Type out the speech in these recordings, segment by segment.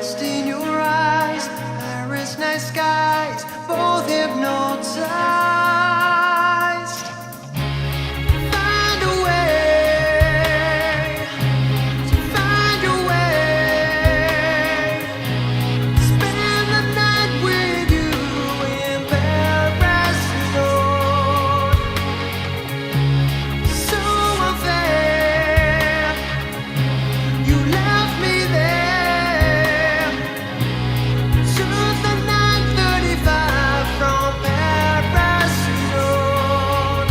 lost in your eyes. Paris night skies, both hypnotized. Find a way, find a way. Spend the night with you in Paris, Lord. So unfair, you left me there. Took the 9:35 from Paris, Lord.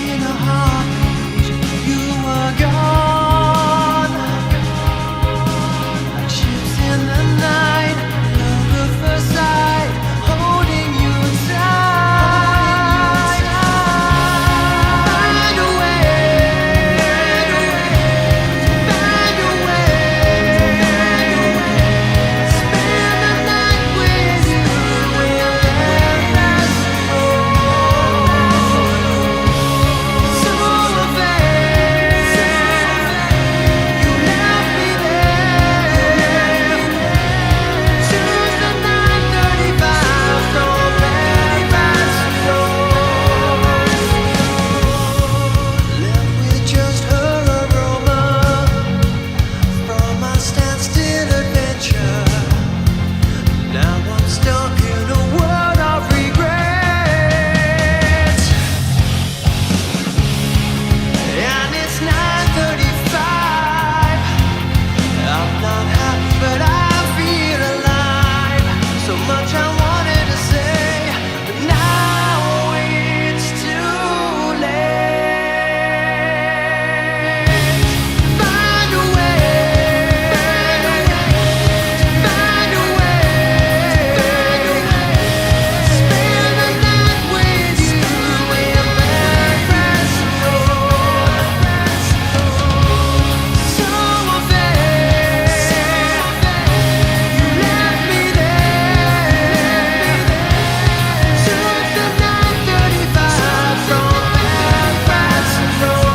In a heartbeat, you were gone. Like ships in the night, love at first sight, holding you tight. Find a way, find a way. Spend the night with you in Paris, so unfair, you left me there. Choose the 9:35 from Paris, left with just her aroma from my standstill adventure. Now I'm stuck in a world of regret. And it's 9:35. I'm not happy, but I feel alive. So much I wanted to say, but now it's too late. Find a way, find a way. Spend the night with you in Paris, Lord. So unfair, you left me there. Took the 9:35 from Paris, Lord.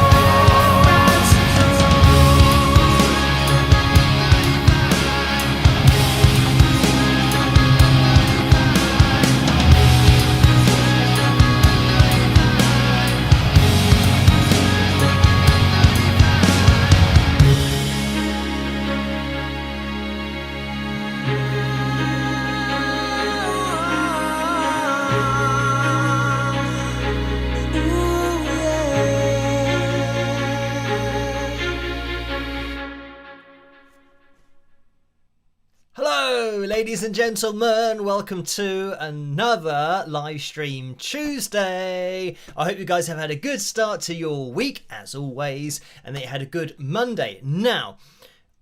Hello, ladies and gentlemen. Welcome to another live stream Tuesday. I hope you guys have had a good start to your week, as always, and that you had a good Monday. Now,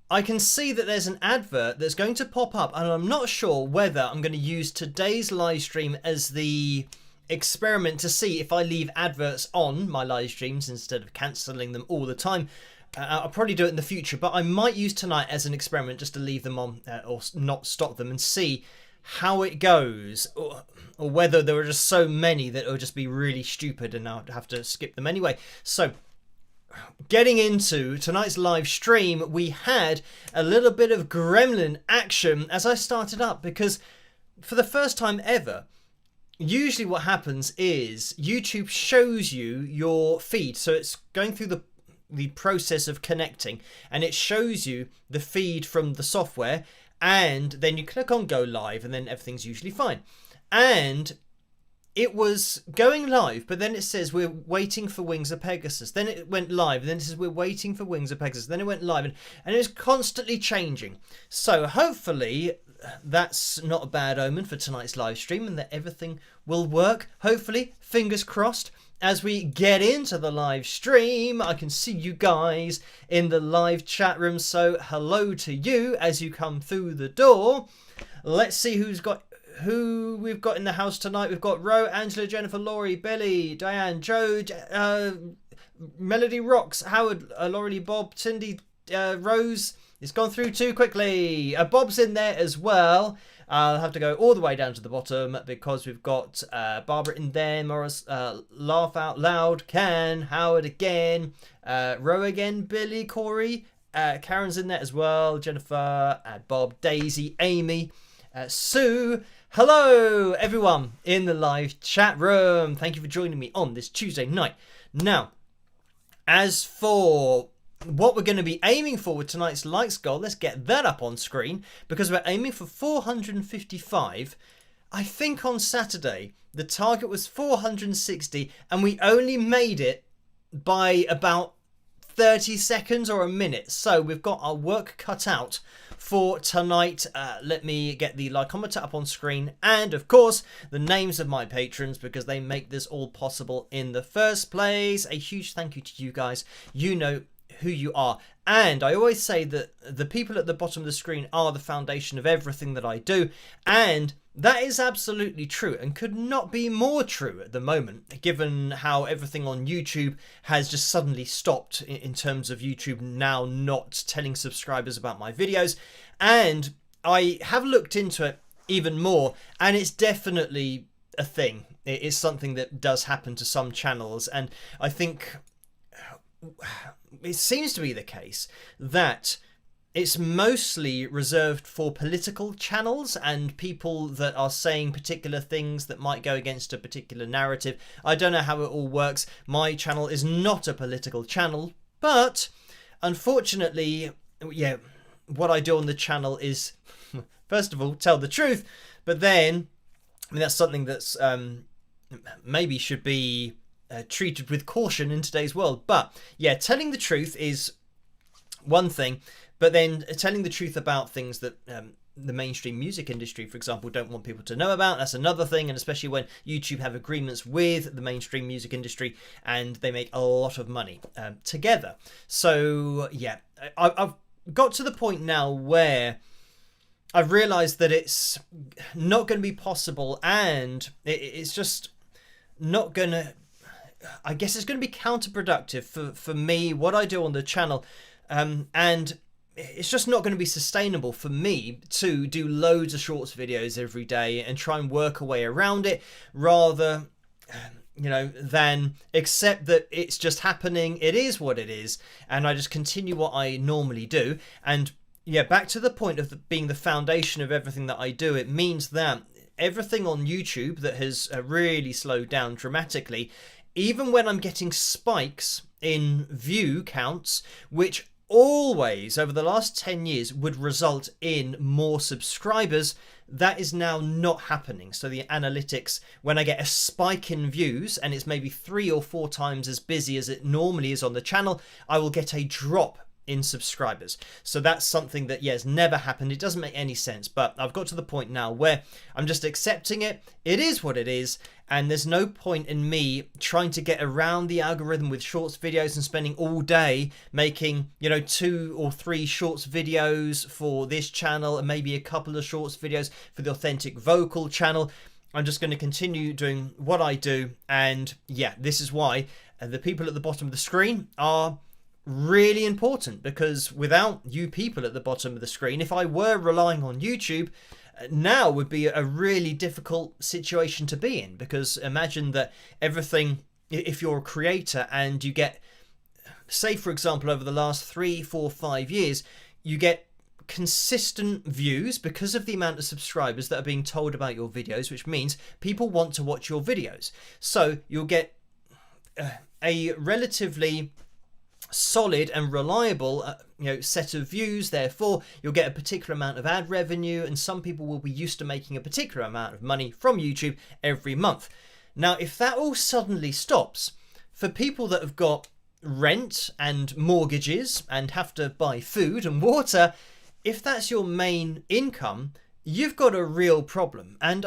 I can see that there's an advert that's going to pop up, and I'm not sure whether I'm going to use today's live stream as the experiment to see if I leave adverts on my live streams instead of cancelling them all the time. I'll probably do it in the future, but I might use tonight as an experiment just to leave them on or not stop them and see how it goes, or whether there are just so many that it'll just be really stupid and I'll have to skip them anyway. So, getting into tonight's live stream, we had a little bit of gremlin action as I started up, because for the first time ever, usually what happens is YouTube shows you your feed. So it's going through the process of connecting, and it shows you the feed from the software, and then you click on go live, and then everything's usually fine. And it was going live, but then it says we're waiting for Wings of Pegasus. Then it went live, and then it says we're waiting for Wings of Pegasus. Then it went live, and it was constantly changing. So hopefully that's not a bad omen for tonight's live stream, and that everything will work. Hopefully, fingers crossed. As we get into the live stream, I can see you guys in the live chat room, so hello to you as you come through the door. Let's see who we've got in the house tonight. We've got Ro, Angela, Jennifer, Laurie, Billy, Diane, Joe, Melody Rocks, Howard, Laurie, Bob, Cindy, Rose, it's gone through too quickly. Bob's in there as well. I'll have to go all the way down to the bottom because we've got Barbara in there, Morris, Laugh Out Loud, Ken, Howard again, Row again, Billy, Corey, Karen's in there as well, Jennifer, Bob, Daisy, Amy, Sue. Hello, everyone in the live chat room. Thank you for joining me on this Tuesday night. Now, as for what we're going to be aiming for with tonight's likes goal, let's get that up on screen because we're aiming for 455. I think on Saturday the target was 460 and we only made it by about 30 seconds or a minute. So we've got our work cut out for tonight. Let me get the likeometer up on screen and of course the names of my patrons because they make this all possible in the first place. A huge thank you to you guys. You know who you are, and I always say that the people at the bottom of the screen are the foundation of everything that I do, and that is absolutely true and could not be more true at the moment given how everything on YouTube has just suddenly stopped in terms of YouTube now not telling subscribers about my videos. And I have looked into it even more and it's definitely a thing. It is something that does happen to some channels, and I think it seems to be the case that it's mostly reserved for political channels and people that are saying particular things that might go against a particular narrative. I don't know how it all works. My channel is not a political channel, but unfortunately, yeah, what I do on the channel is, first of all, tell the truth, but then, I mean, that's something that's maybe should be treated with caution in today's world. But yeah, telling the truth is one thing, but then telling the truth about things that the mainstream music industry, for example, don't want people to know about, that's another thing. And especially when YouTube have agreements with the mainstream music industry and they make a lot of money together. So yeah, I've got to the point now where I've realized that it's not going to be possible, and it's just not going to, I guess it's going to be counterproductive for me, what I do on the channel. And it's just not going to be sustainable for me to do loads of shorts videos every day and try and work a way around it, rather, you know, than accept that it's just happening. It is what it is. And I just continue what I normally do. And yeah, back to the point of being the foundation of everything that I do, it means that everything on YouTube that has really slowed down dramatically, even when I'm getting spikes in view counts, which always over the last 10 years would result in more subscribers, that is now not happening. So the analytics, when I get a spike in views and it's maybe 3 or 4 times as busy as it normally is on the channel, I will get a drop in subscribers. So that's something that, yes, never happened. It doesn't make any sense, but I've got to the point now where I'm just accepting it. It is what it is, and there's no point in me trying to get around the algorithm with shorts videos and spending all day making, you know, 2 or 3 shorts videos for this channel and maybe a couple of shorts videos for the authentic vocal channel. I'm just going to continue doing what I do, and yeah, this is why the people at the bottom of the screen are really important, because without you people at the bottom of the screen, if I were relying on YouTube, now would be a really difficult situation to be in. Because imagine that everything, if you're a creator and you get, say for example, over the last 3, 4, 5 years, you get consistent views because of the amount of subscribers that are being told about your videos, which means people want to watch your videos. So you'll get a relatively solid and reliable set of views. Therefore you'll get a particular amount of ad revenue, and some people will be used to making a particular amount of money from YouTube every month. Now if that all suddenly stops, for people that have got rent and mortgages and have to buy food and water, if that's your main income, you've got a real problem. And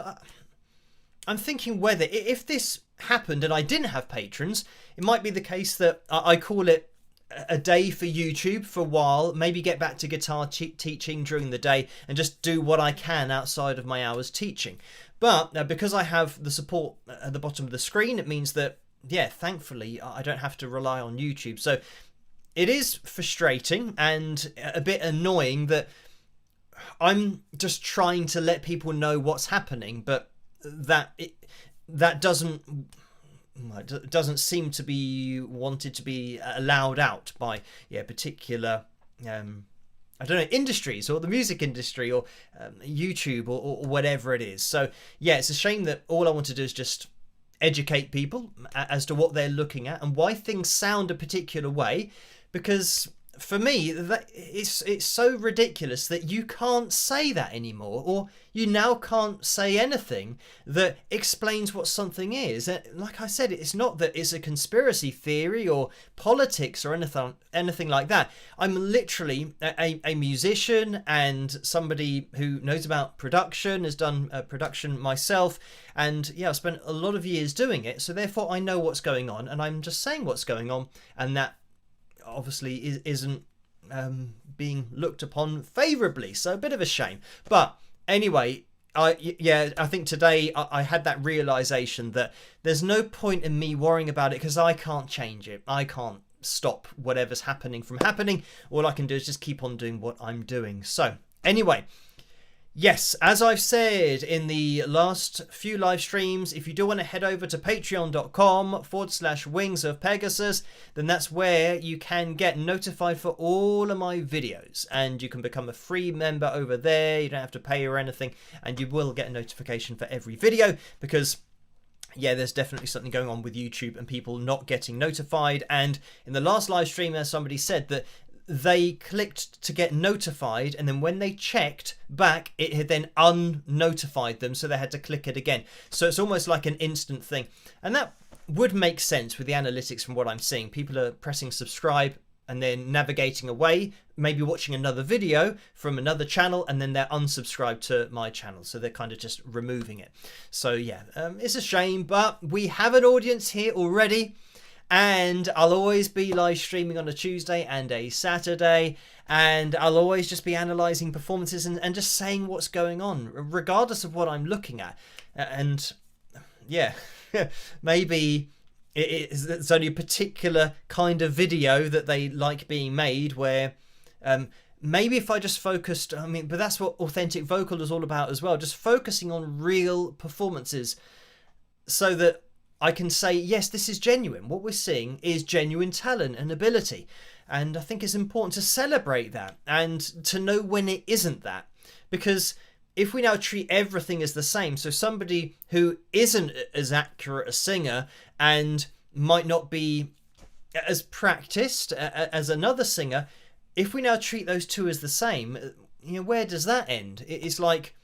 I'm thinking whether, if this happened and I didn't have patrons, it might be the case that I call it a day for YouTube for a while, maybe get back to guitar teaching during the day and just do what I can outside of my hours teaching. But because I have the support at the bottom of the screen, it means that, yeah, thankfully I don't have to rely on YouTube. So it is frustrating and a bit annoying that I'm just trying to let people know what's happening, but that doesn't seem to be wanted to be allowed out by particular I don't know, industries, or the music industry, or YouTube, or whatever it is. So yeah, it's a shame that all I want to do is just educate people as to what they're looking at and why things sound a particular way, because for me it's so ridiculous that you can't say that anymore, or you now can't say anything that explains what something is. And like I said, it's not that it's a conspiracy theory or politics or anything like that. I'm literally a musician and somebody who knows about production, has done production myself, and yeah, I've spent a lot of years doing it, so therefore I know what's going on, and I'm just saying what's going on, and that obviously isn't being looked upon favorably, so a bit of a shame. But anyway, I think today I had that realization that there's no point in me worrying about it, because I can't change it. I can't stop whatever's happening from happening. All I can do is just keep on doing what I'm doing. So anyway, yes, as I've said in the last few live streams, if you do want to head over to patreon.com/Wings of Pegasus, then that's where you can get notified for all of my videos, and you can become a free member over there. You don't have to pay or anything, and you will get a notification for every video, because yeah, there's definitely something going on with YouTube and people not getting notified. And in the last live stream, as somebody said, that they clicked to get notified, and then when they checked back, it had then unnotified them, so they had to click it again. So it's almost like an instant thing, and that would make sense with the analytics from what I'm seeing. People are pressing subscribe and then navigating away, maybe watching another video from another channel, and then they're unsubscribed to my channel, so they're kind of just removing it. So yeah, it's a shame, but we have an audience here already. And I'll always be live streaming on a Tuesday and a Saturday, and I'll always just be analysing performances and just saying what's going on, regardless of what I'm looking at. And yeah, maybe it's only a particular kind of video that they like being made, where maybe if I just focused, but that's what authentic vocal is all about as well, just focusing on real performances, so that I can say, yes, this is genuine. What we're seeing is genuine talent and ability. And I think it's important to celebrate that and to know when it isn't that. Because if we now treat everything as the same, so somebody who isn't as accurate a singer and might not be as practiced as another singer, if we now treat those two as the same, where does that end? It's like,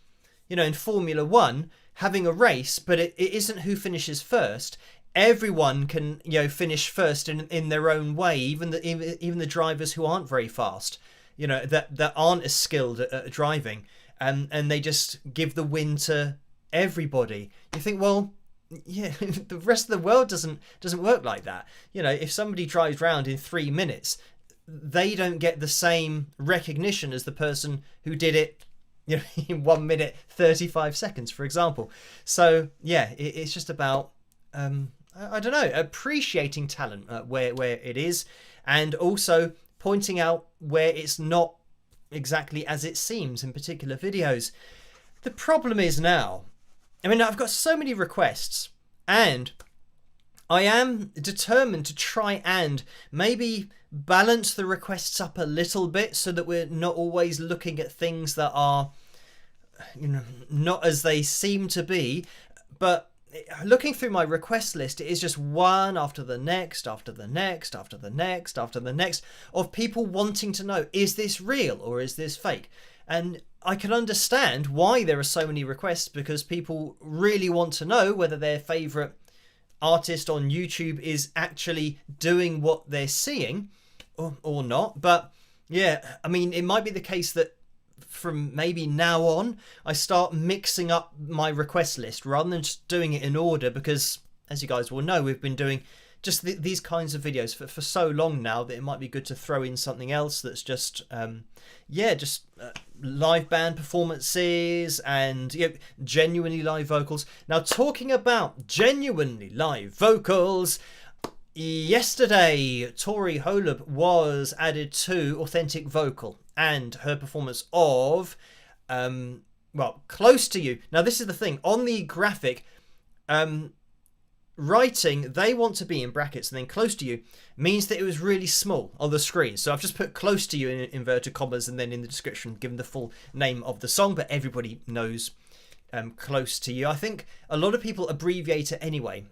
in Formula One, having a race, but it isn't who finishes first. Everyone can finish first in their own way, even the drivers who aren't very fast, that aren't as skilled at driving, and they just give the win to everybody. You think, well, yeah, the rest of the world doesn't work like that. If somebody drives round in 3 minutes, they don't get the same recognition as the person who did it in 1 minute 35 seconds, for example. So yeah, it's just about I don't know, appreciating talent where it is, and also pointing out where it's not exactly as it seems in particular videos. The problem is now, I've got so many requests, and I am determined to try and maybe balance the requests up a little bit, so that we're not always looking at things that are not as they seem to be. But looking through my request list, it is just one after the next, after the next, after the next, after the next, of people wanting to know, is this real or is this fake? And I can understand why there are so many requests, because people really want to know whether their favourite artist on YouTube is actually doing what they're seeing or not. But yeah, it might be the case that from maybe now on I start mixing up my request list rather than just doing it in order, because as you guys will know, we've been doing just these kinds of videos for so long now that it might be good to throw in something else that's just live band performances and genuinely live vocals. Now, talking about genuinely live vocals, Yesterday, Tori Holub was added to Authentic Vocal, and her performance of, Close to You. Now, this is the thing. On the graphic, writing, they want to be in brackets, and then Close to You means that it was really small on the screen. So I've just put Close to You in inverted commas, and then in the description, given the full name of the song, but everybody knows Close to You. I think a lot of people abbreviate it anyway,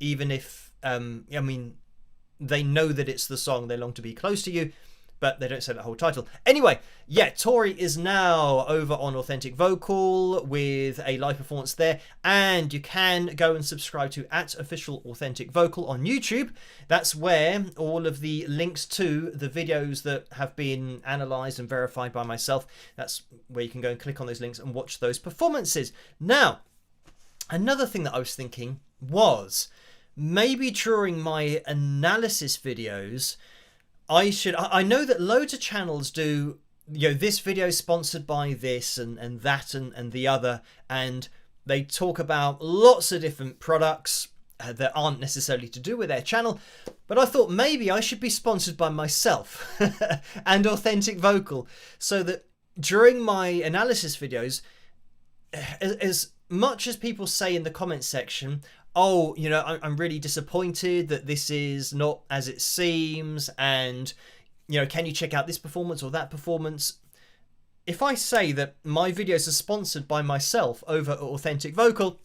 even if they know that it's the song they long to be close to you, but they don't say the whole title. Anyway, yeah, Tori is now over on Authentic Vocal with a live performance there, and you can go and subscribe to @official Authentic Vocal on YouTube. That's where all of the links to the videos that have been analysed and verified by myself, that's where you can go and click on those links and watch those performances. Now, another thing that I was thinking was, maybe during my analysis videos, I know that loads of channels do, this video is sponsored by this and that and the other, and they talk about lots of different products that aren't necessarily to do with their channel. But I thought maybe I should be sponsored by myself and Authentic Vocal, so that during my analysis videos, as much as people say in the comments section, oh, I'm really disappointed that this is not as it seems, and, can you check out this performance or that performance? If I say that my videos are sponsored by myself over at Authentic Vocal,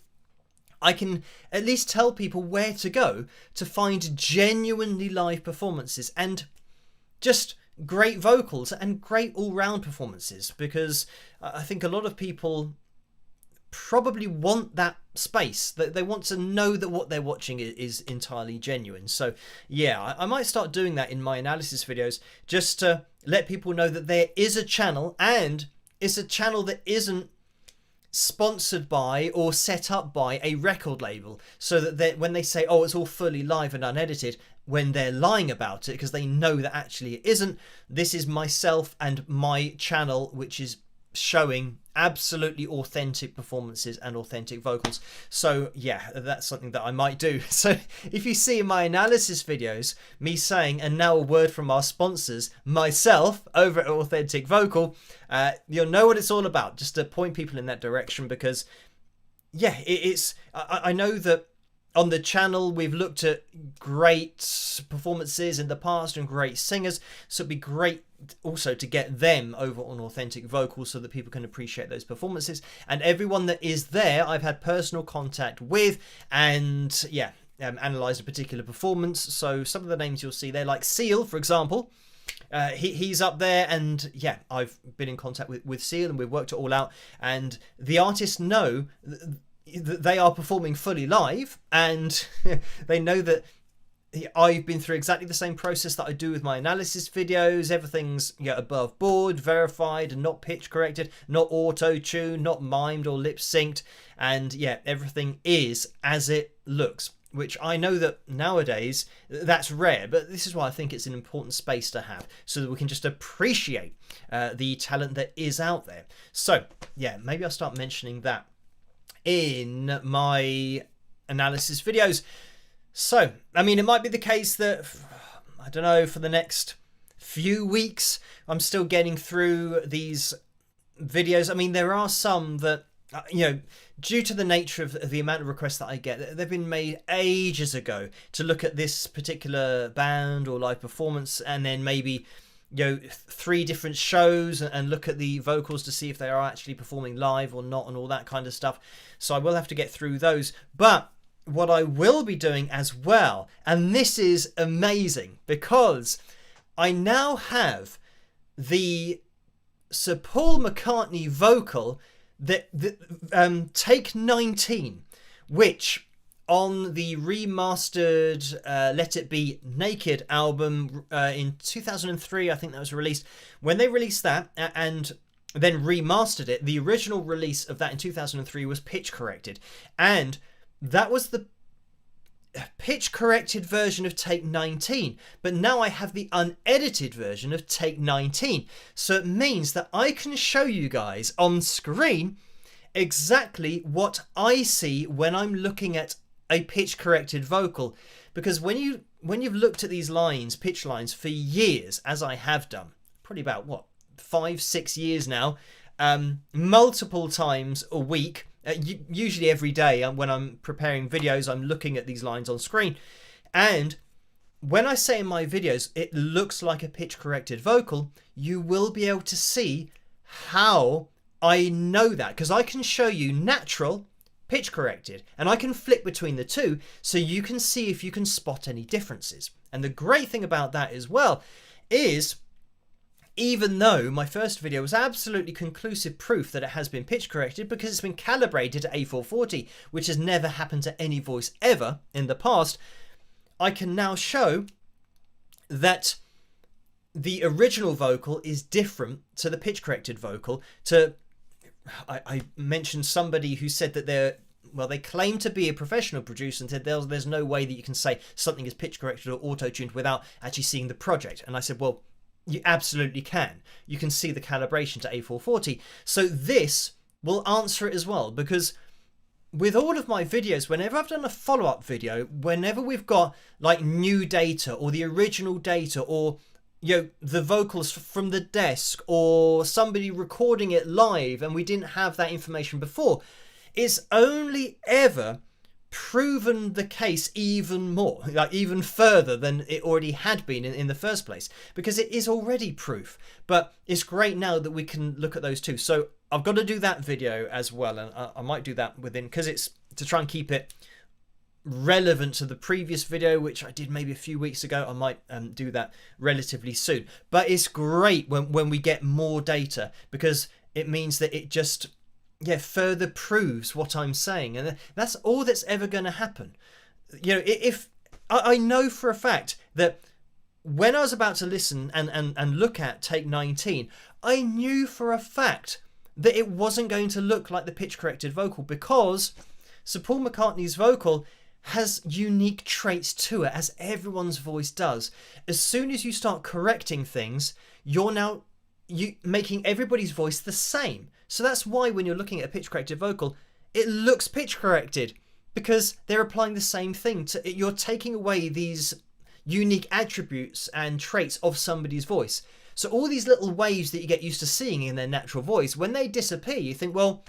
I can at least tell people where to go to find genuinely live performances and just great vocals and great all-round performances, because I think a lot of people probably want that space, that they want to know that what they're watching is entirely genuine. So yeah, I might start doing that in my analysis videos, just to let people know that there is a channel, and it's a channel that isn't sponsored by or set up by a record label, so that when they say, oh, it's all fully live and unedited, when they're lying about it, because they know that actually it isn't. This is myself and my channel, which is showing absolutely authentic performances and authentic vocals. So yeah, that's something that I might do. So if you see in my analysis videos me saying, and now a word from our sponsors, myself over at Authentic Vocal, you'll know what it's all about, just to point people in that direction. Because yeah, I know that on the channel we've looked at great performances in the past and great singers, so it'd be great also to get them over on Authentic Vocal so that people can appreciate those performances. And everyone that is there I've had personal contact with, and yeah, analysed a particular performance. So some of the names you'll see there, like Seal, for example, he's up there, and yeah, I've been in contact with Seal, and we've worked it all out, and the artists know they are performing fully live, and they know that I've been through exactly the same process that I do with my analysis videos. Everything's above board, verified, and not pitch corrected, not auto-tuned, not mimed or lip synced, and yeah, everything is as it looks, which I know that nowadays that's rare, but this is why I think it's an important space to have, so that we can just appreciate the talent that is out there. So yeah, maybe I'll start mentioning that in my analysis videos. So, I mean, it might be the case that, I don't know, for the next few weeks, I'm still getting through these videos. I mean, there are some that, due to the nature of the amount of requests that I get, they've been made ages ago to look at this particular band or live performance, and then maybe 3 different shows and look at the vocals to see if they are actually performing live or not, and all that kind of stuff. So I will have to get through those. But what I will be doing as well, and this is amazing, because I now have the Sir Paul McCartney vocal that Take 19, which on the remastered Let It Be Naked album in 2003, I think that was released. When they released that and then remastered it, the original release of that in 2003 was pitch corrected, and that was the pitch corrected version of Take 19, but now I have the unedited version of Take 19. So it means that I can show you guys on screen exactly what I see when I'm looking at a pitch corrected vocal. because when you've looked at these lines, pitch lines, for years, as I have done, probably about what, 5-6 years now, multiple times a week, usually every day, when I'm preparing videos, I'm looking at these lines on screen, and when I say in my videos it looks like a pitch corrected vocal, you will be able to see how I know that, because I can show you natural, pitch corrected, and I can flip between the two so you can see if you can spot any differences. And the great thing about that as well is, even though my first video was absolutely conclusive proof that it has been pitch corrected because it's been calibrated at A440, which has never happened to any voice ever in the past, I can now show that the original vocal is different to the pitch corrected vocal. I mentioned somebody who said that they claim to be a professional producer and said there's no way that you can say something is pitch corrected or auto-tuned without actually seeing the project. And I said, well, you absolutely can. You can see the calibration to A440. So this will answer it as well, because with all of my videos, whenever I've done a follow-up video, whenever we've got like new data or the original data, or the vocals from the desk, or somebody recording it live and we didn't have that information before, it's only ever proven the case even more, like even further than it already had been in the first place, because it is already proof. But it's great now that we can look at those two. So I've got to do that video as well, and I might do that within, because it's to try and keep it relevant to the previous video, which I did maybe a few weeks ago. I might do that relatively soon. But it's great when we get more data, because it means that it just further proves what I'm saying, and that's all that's ever going to happen. If I know for a fact that when I was about to listen and look at take 19, I knew for a fact that it wasn't going to look like the pitch corrected vocal, because Sir Paul McCartney's vocal has unique traits to it, as everyone's voice does. As soon as you start correcting things, you're now making everybody's voice the same. So that's why when you're looking at a pitch corrected vocal, it looks pitch corrected, because they're applying the same thing to it. You're taking away these unique attributes and traits of somebody's voice. So all these little waves that you get used to seeing in their natural voice, when they disappear, you think, well,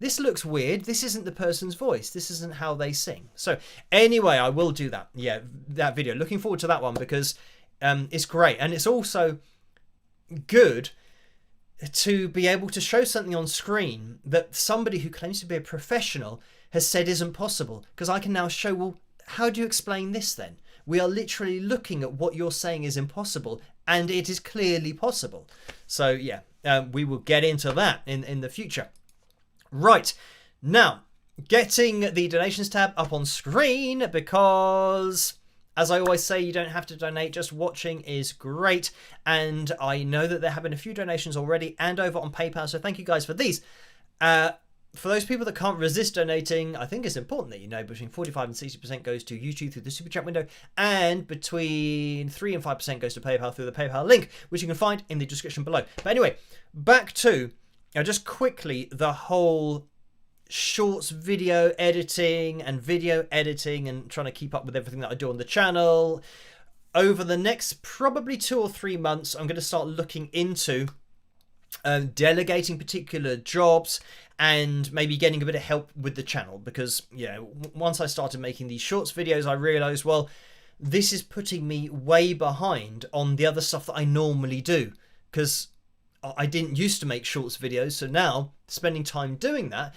this looks weird. This isn't the person's voice. This isn't how they sing. So anyway, I will do that. Yeah, that video. Looking forward to that one, because it's great. And it's also good to be able to show something on screen that somebody who claims to be a professional has said isn't possible, because I can now show, well, how do you explain this then? We are literally looking at what you're saying is impossible, and it is clearly possible. So yeah, we will get into that in the future. Right, now, getting the donations tab up on screen, because as I always say, you don't have to donate, just watching is great. And I know that there have been a few donations already and over on PayPal, so thank you guys for these. For those people that can't resist donating, I think it's important that you know between 45 and 60% goes to YouTube through the Super Chat window, and between 3 and 5% goes to PayPal through the PayPal link, which you can find in the description below. But anyway, back to just quickly the whole shorts video editing and trying to keep up with everything that I do on the channel. Over the next probably 2 or 3 months, I'm going to start looking into delegating particular jobs and maybe getting a bit of help with the channel, because once I started making these shorts videos, I realized, well, this is putting me way behind on the other stuff that I normally do, because I didn't used to make shorts videos. So now spending time doing that,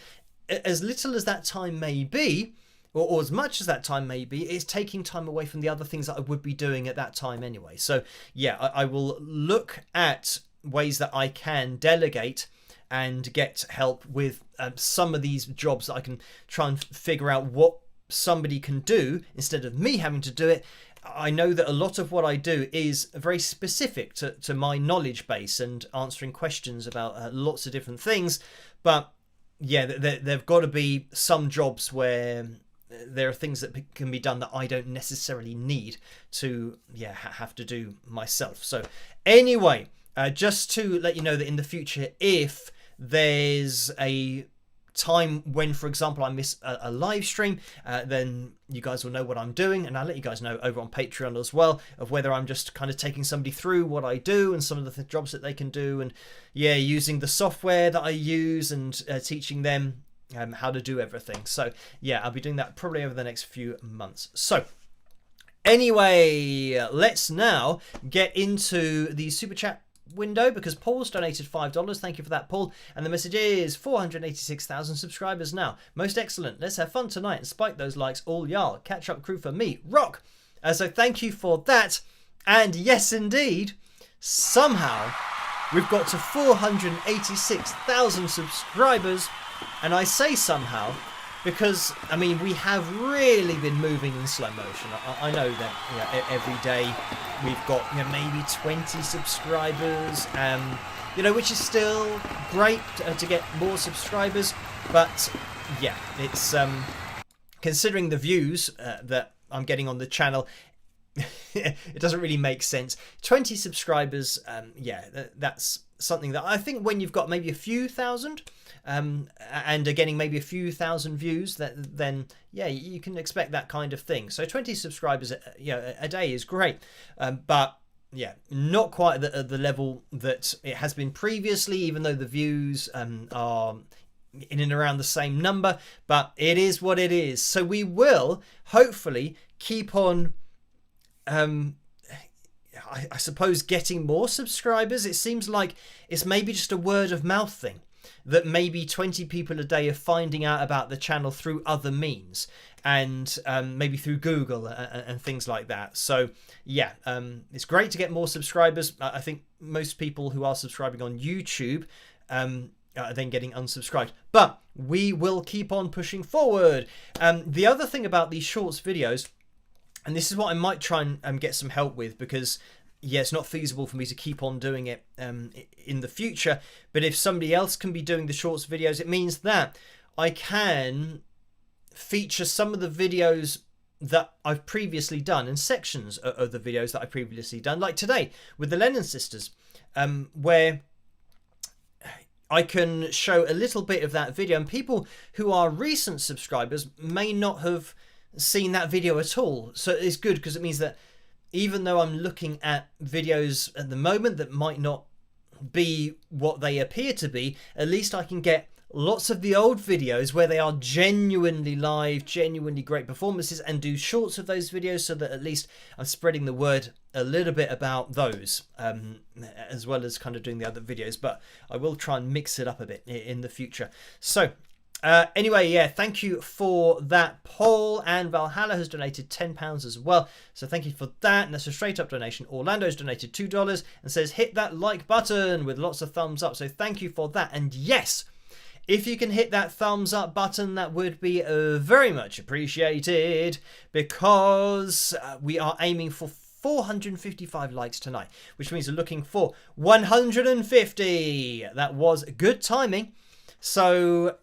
as little as that time may be, or as much as that time may be, it's taking time away from the other things that I would be doing at that time anyway. So yeah, I will look at ways that I can delegate and get help with some of these jobs that I can try and figure out what somebody can do instead of me having to do it. I know that a lot of what I do is very specific to my knowledge base and answering questions about lots of different things. But yeah, there've got to be some jobs where there are things that can be done that I don't necessarily need to have to do myself. So anyway, just to let you know that in the future, if there's a time when, for example, I miss a live stream, then you guys will know what I'm doing, and I'll let you guys know over on Patreon as well of whether I'm just kind of taking somebody through what I do and some of the jobs that they can do, and yeah, using the software that I use and teaching them how to do everything. So yeah, I'll be doing that probably over the next few months. So anyway, let's now get into the super chat window, because Paul's donated $5. Thank you for that, Paul. And the message is 486,000 subscribers now. Most excellent. Let's have fun tonight and spike those likes all y'all. Catch up crew for me. Rock. So thank you for that. And yes, indeed, somehow we've got to 486,000 subscribers. And I say somehow because, I mean, we have really been moving in slow motion. I know that every day we've got maybe 20 subscribers, which is still great to get more subscribers. But yeah, it's considering the views that I'm getting on the channel, it doesn't really make sense. 20 subscribers, that's something that I think when you've got maybe a few thousand, and are getting maybe a few thousand views, then yeah, you can expect that kind of thing. So 20 subscribers a day is great, but yeah, not quite at the level that it has been previously, even though the views are in and around the same number, but it is what it is. So we will hopefully keep on I suppose getting more subscribers. It seems like it's maybe just a word of mouth thing, that maybe 20 people a day are finding out about the channel through other means, and maybe through Google and things like that. So yeah, it's great to get more subscribers. I think most people who are subscribing on YouTube are then getting unsubscribed, but we will keep on pushing forward. The other thing about these shorts videos, and this is what I might try and get some help with, because yeah, it's not feasible for me to keep on doing it in the future. But if somebody else can be doing the shorts videos, it means that I can feature some of the videos that I've previously done and sections of the videos that I've previously done, like today with the Lennon sisters, where I can show a little bit of that video, and people who are recent subscribers may not have seen that video at all. So it's good, because it means that even though I'm looking at videos at the moment that might not be what they appear to be, at least I can get lots of the old videos where they are genuinely live, genuinely great performances, and do shorts of those videos, so that at least I'm spreading the word a little bit about those, as well as kind of doing the other videos. But I will try and mix it up a bit in the future. So anyway, yeah, thank you for that, Paul. And Valhalla has donated £10 as well, so thank you for that. And that's a straight up donation. Orlando's donated $2 and says hit that like button with lots of thumbs up, so thank you for that. And yes, if you can hit that thumbs up button, that would be very much appreciated, because we are aiming for 455 likes tonight, which means we're looking for 150. That was good timing. So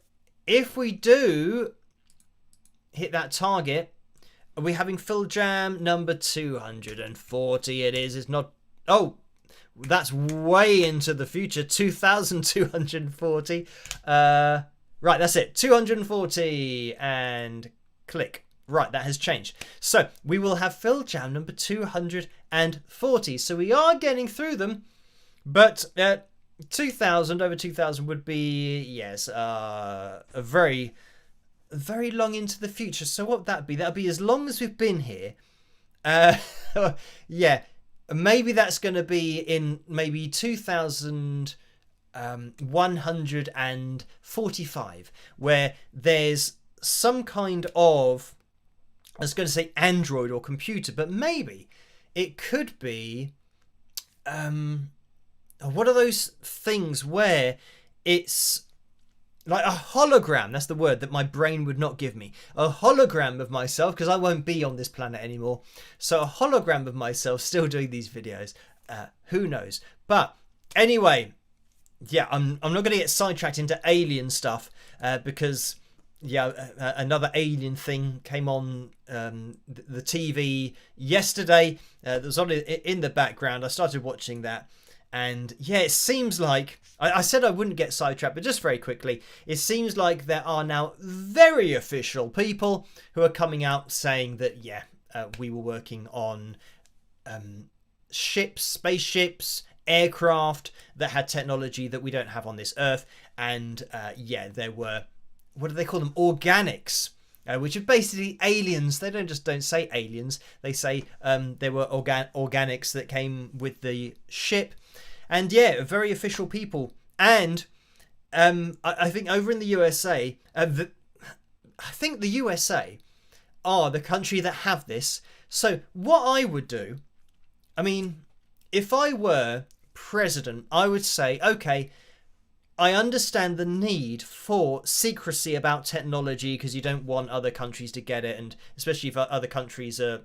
if we do hit that target, are we having Phil Jam number 240? It is. It's not. Oh, that's way into the future. 2,240. Right, that's it. 240 and click. Right, that has changed. So we will have Phil Jam number 240. So we are getting through them, but 2,000, over 2,000 would be, yes, a very, very long into the future. So what would that be? That would be as long as we've been here. Yeah, maybe that's going to be in maybe 2,145, where there's some kind of, I was going to say Android or computer, but maybe it could be what are those things where it's like a hologram? That's the word that my brain would not give me. A hologram of myself, because I won't be on this planet anymore. So a hologram of myself still doing these videos. Who knows? But anyway, yeah, I'm not going to get sidetracked into alien stuff, because yeah, another alien thing came on the TV yesterday. That was on in the background. I started watching that, And yeah, it seems like I said I wouldn't get sidetracked, but just very quickly, it seems like there are now very official people who are coming out saying that we were working on ships, spaceships, aircraft that had technology that we don't have on this Earth, and there were, what do they call them, organics. Which are basically aliens. They don't say aliens. They say there were organics that came with the ship, and very official people. And I think over in the USA, I think the USA are the country that have this. So what I would do, I mean, if I were president, I would say, okay, I understand the need for secrecy about technology because you don't want other countries to get it, and especially if other countries are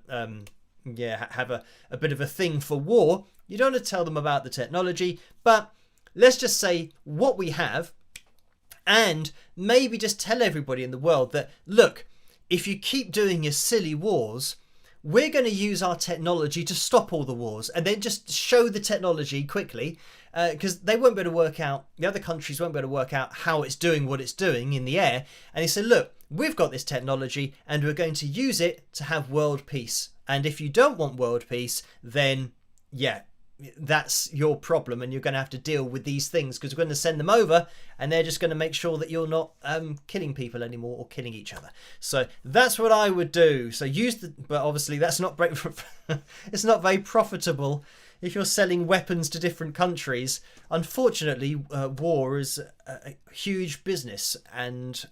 have a bit of a thing for war, you don't want to tell them about the technology. But let's just say what we have, and maybe just tell everybody in the world that, look, if you keep doing your silly wars, we're going to use our technology to stop all the wars, and then just show the technology quickly, because they won't be able to work out, the other countries won't be able to work out how it's doing what it's doing in the air. And they say, look, we've got this technology and we're going to use it to have world peace. And if you don't want world peace, then that's your problem, and you're going to have to deal with these things because we're going to send them over and they're just going to make sure that you're not killing people anymore or killing each other. So that's what I would do. So but obviously that's not very, it's not very profitable if you're selling weapons to different countries. Unfortunately, war is a huge business, and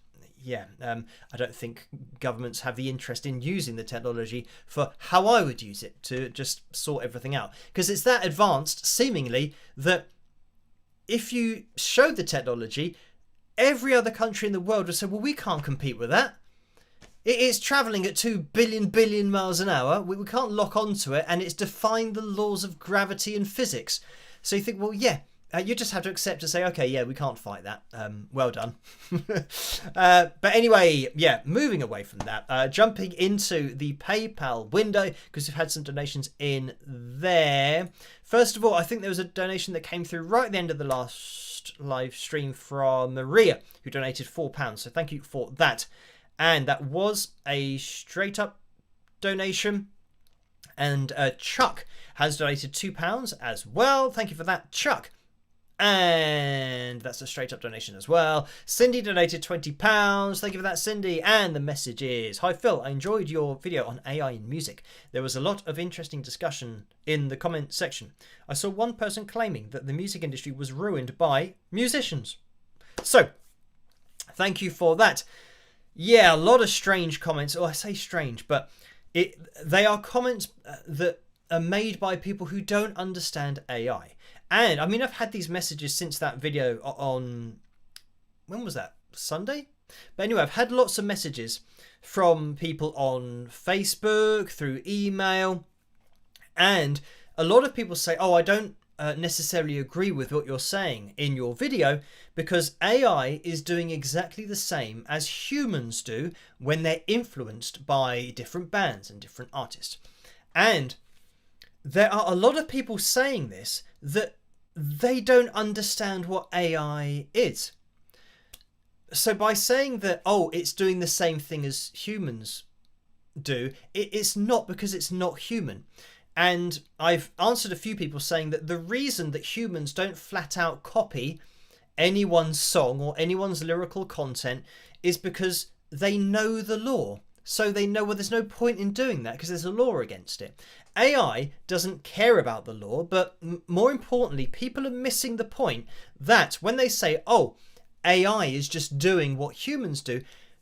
I don't think governments have the interest in using the technology for how I would use it to just sort everything out. Because it's that advanced, seemingly, that if you showed the technology, every other country in the world would say, well, we can't compete with that. It's travelling at 2 billion miles an hour. We can't lock onto it, and it's defying the laws of gravity and physics. So you think, well, you just have to accept and say, okay, we can't fight that. Well done. But anyway, moving away from that, jumping into the PayPal window, because we've had some donations in there. First of all, I think there was a donation that came through right at the end of the last live stream from Maria, who donated £4. So thank you for that. And that was a straight up donation. And Chuck has donated £2 as well. Thank you for that, Chuck. And that's a straight up donation as well. Cindy donated £20. Thank you for that, Cindy. And the message is, hi Phil, I enjoyed your video on AI in music. There was a lot of interesting discussion in the comment section. I saw one person claiming that the music industry was ruined by musicians. So thank you for that. A lot of strange comments. I say strange, but they are comments that are made by people who don't understand AI. And I mean, I've had these messages since that video on, when was that? Sunday? But anyway, I've had lots of messages from people on Facebook, through email, and a lot of people say, I don't necessarily agree with what you're saying in your video, because AI is doing exactly the same as humans do when they're influenced by different bands and different artists. And there are a lot of people saying this, that they don't understand what AI is. So by saying that, it's doing the same thing as humans do, it's not, because it's not human. And I've answered a few people saying that the reason that humans don't flat out copy anyone's song or anyone's lyrical content is because they know the law. So they know, there's no point in doing that because there's a law against it. AI doesn't care about the law, but more importantly, people are missing the point that when they say, AI is just doing what humans do,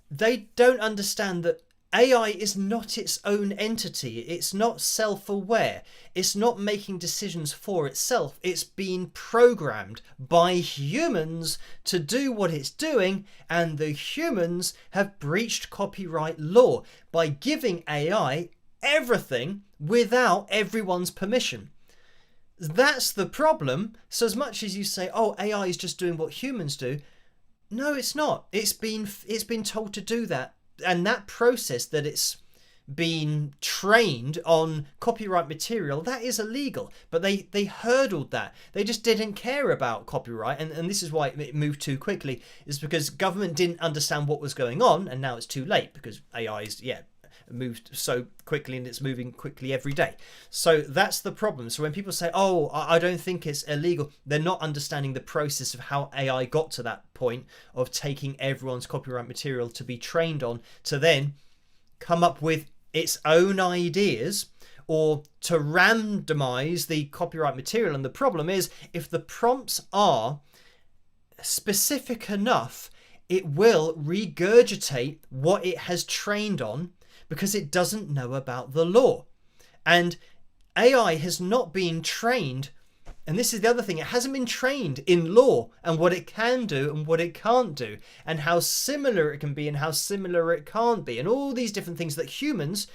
they don't understand that AI is not its own entity. It's not self-aware. It's not making decisions for itself. It's being programmed by humans to do what it's doing, and the humans have breached copyright law by giving AI everything without everyone's permission. That's the problem. So as much as you say, AI is just doing what humans do, no, it's not. It's been told to do that. And that process that it's been trained on copyright material, that is illegal. But they hurdled that. They just didn't care about copyright, and this is why it moved too quickly, is because government didn't understand what was going on, and now it's too late because AI's moved so quickly, and it's moving quickly every day. So that's the problem. So when people say, oh, I don't think it's illegal, they're not understanding the process of how AI got to that point of taking everyone's copyright material to be trained on, to then come up with its own ideas, or to randomize the copyright material. And the problem is, if the prompts are specific enough, it will regurgitate what it has trained on, because it doesn't know about the law. And AI has not been trained, and this is the other thing, it hasn't been trained in law and what it can do and what it can't do, and how similar it can be and how similar it can't be, and all these different things that humans,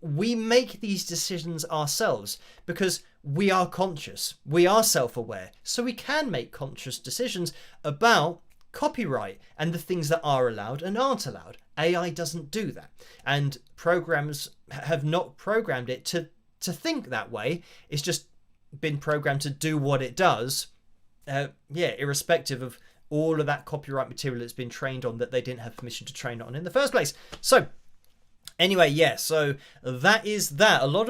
we make these decisions ourselves because we are conscious, we are self-aware, so we can make conscious decisions about copyright and the things that are allowed and aren't allowed. AI doesn't do that, and programs have not programmed it to think that way. It's just been programmed to do what it does, irrespective of all of that copyright material it's been trained on that they didn't have permission to train on in the first place. So anyway, so that is that. A lot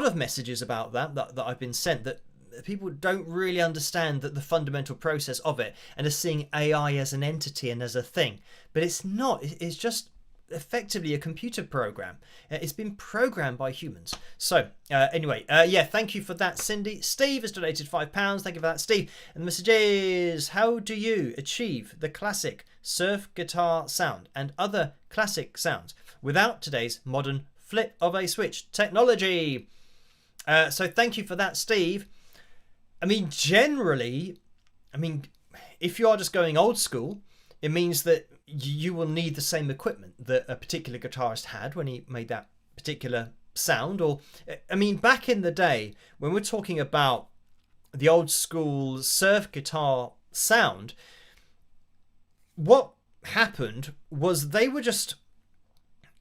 of messages about that I've been sent, that people don't really understand that the fundamental process of it, and are seeing AI as an entity and as a thing. But it's not. It's just effectively a computer program. It's been programmed by humans. So anyway, thank you for that, Cindy. Steve has donated £5. Thank you for that, Steve. And the message is, how do you achieve the classic surf guitar sound and other classic sounds without today's modern flip of a switch technology? So thank you for that, Steve. I mean, generally, if you are just going old school, it means that you will need the same equipment that a particular guitarist had when he made that particular sound. Or, back in the day, when we're talking about the old school surf guitar sound, what happened was they were just,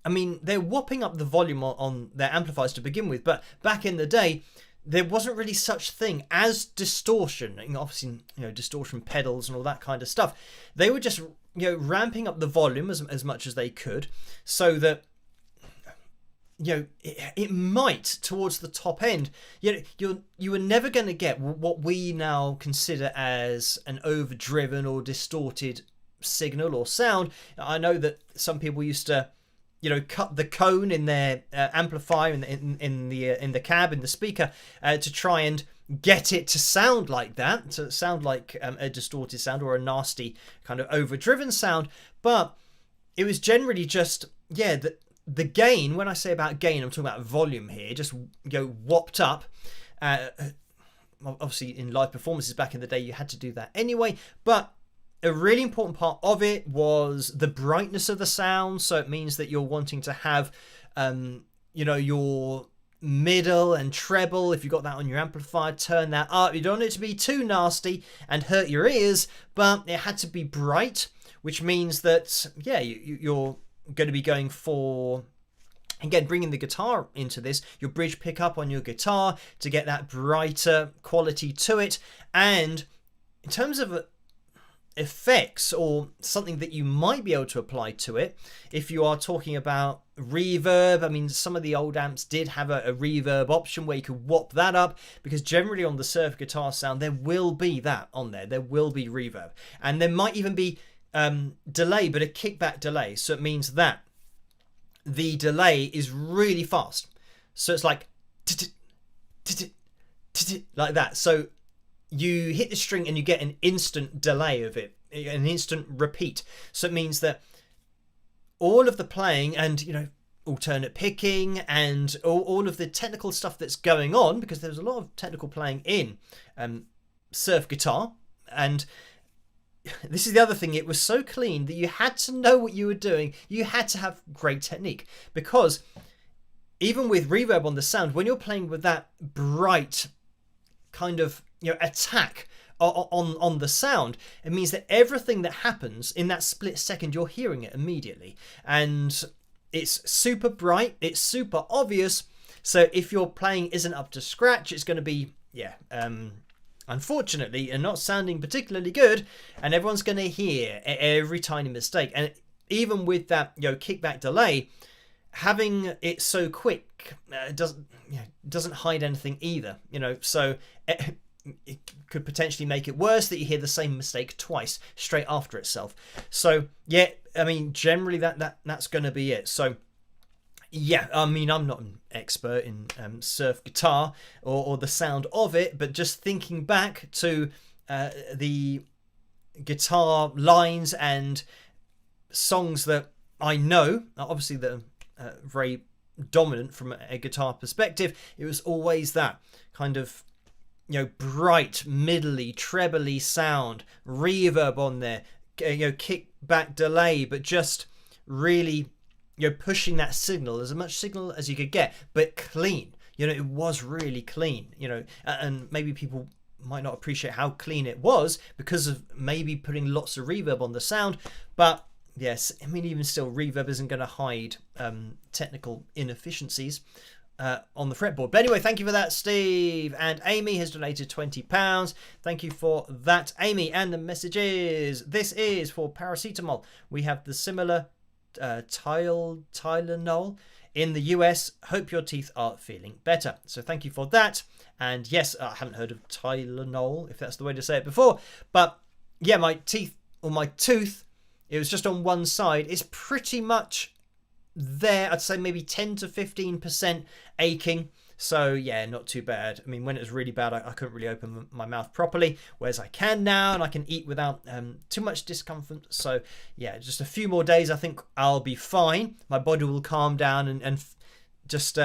they're whopping up the volume on their amplifiers to begin with, but back in the day, there wasn't really such thing as distortion. Obviously, distortion pedals and all that kind of stuff. They were just, ramping up the volume as much as they could, so that, it might, towards the top end, you were never going to get what we now consider as an overdriven or distorted signal or sound. I know that some people used to, cut the cone in their amplifier in the cab, in the speaker, to try and get it to sound like that, to sound like a distorted sound or a nasty kind of overdriven sound. But it was generally just, the gain, when I say about gain, I'm talking about volume here, just whopped up. Obviously in live performances back in the day, you had to do that anyway, but a really important part of it was the brightness of the sound. So it means that you're wanting to have, your middle and treble, if you got that on your amplifier, turn that up. You don't want it to be too nasty and hurt your ears, but it had to be bright, which means that, you're going to be going for, again, bringing the guitar into this, your bridge pickup on your guitar to get that brighter quality to it. And in terms of effects, or something that you might be able to apply to it, if you are talking about reverb, some of the old amps did have a reverb option where you could whop that up, because generally on the surf guitar sound there will be that on there will be reverb, and there might even be delay, but a kickback delay. So it means that the delay is really fast, so it's like like that. So you hit the string and you get an instant delay of it, an instant repeat. So it means that all of the playing and, alternate picking and all of the technical stuff that's going on, because there's a lot of technical playing in surf guitar. And this is the other thing, it was so clean that you had to know what you were doing. You had to have great technique, because even with reverb on the sound, when you're playing with that bright kind of attack on the sound, it means that everything that happens in that split second, you're hearing it immediately. And it's super bright, it's super obvious. So if your playing isn't up to scratch, it's going to be, unfortunately, and not sounding particularly good, and everyone's going to hear every tiny mistake. And even with that, kickback delay, having it so quick doesn't hide anything either. So it could potentially make it worse that you hear the same mistake twice straight after itself. So yeah, I mean, generally that's going to be it. So yeah, I mean, I'm not an expert in surf guitar or the sound of it, but just thinking back to the guitar lines and songs that I know, obviously that are very dominant from a guitar perspective, it was always that kind of bright, middly, trebly sound, reverb on there, kick back delay, but just really pushing that signal, as much signal as you could get, but clean. It was really clean, and maybe people might not appreciate how clean it was because of maybe putting lots of reverb on the sound. But yes, I mean, even still, reverb isn't going to hide technical inefficiencies on the fretboard. But anyway, thank you for that, Steve. And Amy has donated £20. Thank you for that, Amy. And the message is, this is for paracetamol. We have the similar Tylenol in the US. Hope your teeth are feeling better. So thank you for that. And yes, I haven't heard of Tylenol, if that's the way to say it before. But yeah, my teeth, or my tooth, it was just on one side. It's pretty much there. I'd say maybe 10 to 15% aching. So yeah, not too bad. I mean, when it was really bad, I couldn't really open my mouth properly, whereas I can now, and I can eat without too much discomfort. So yeah, just a few more days, I think I'll be fine. My body will calm down and just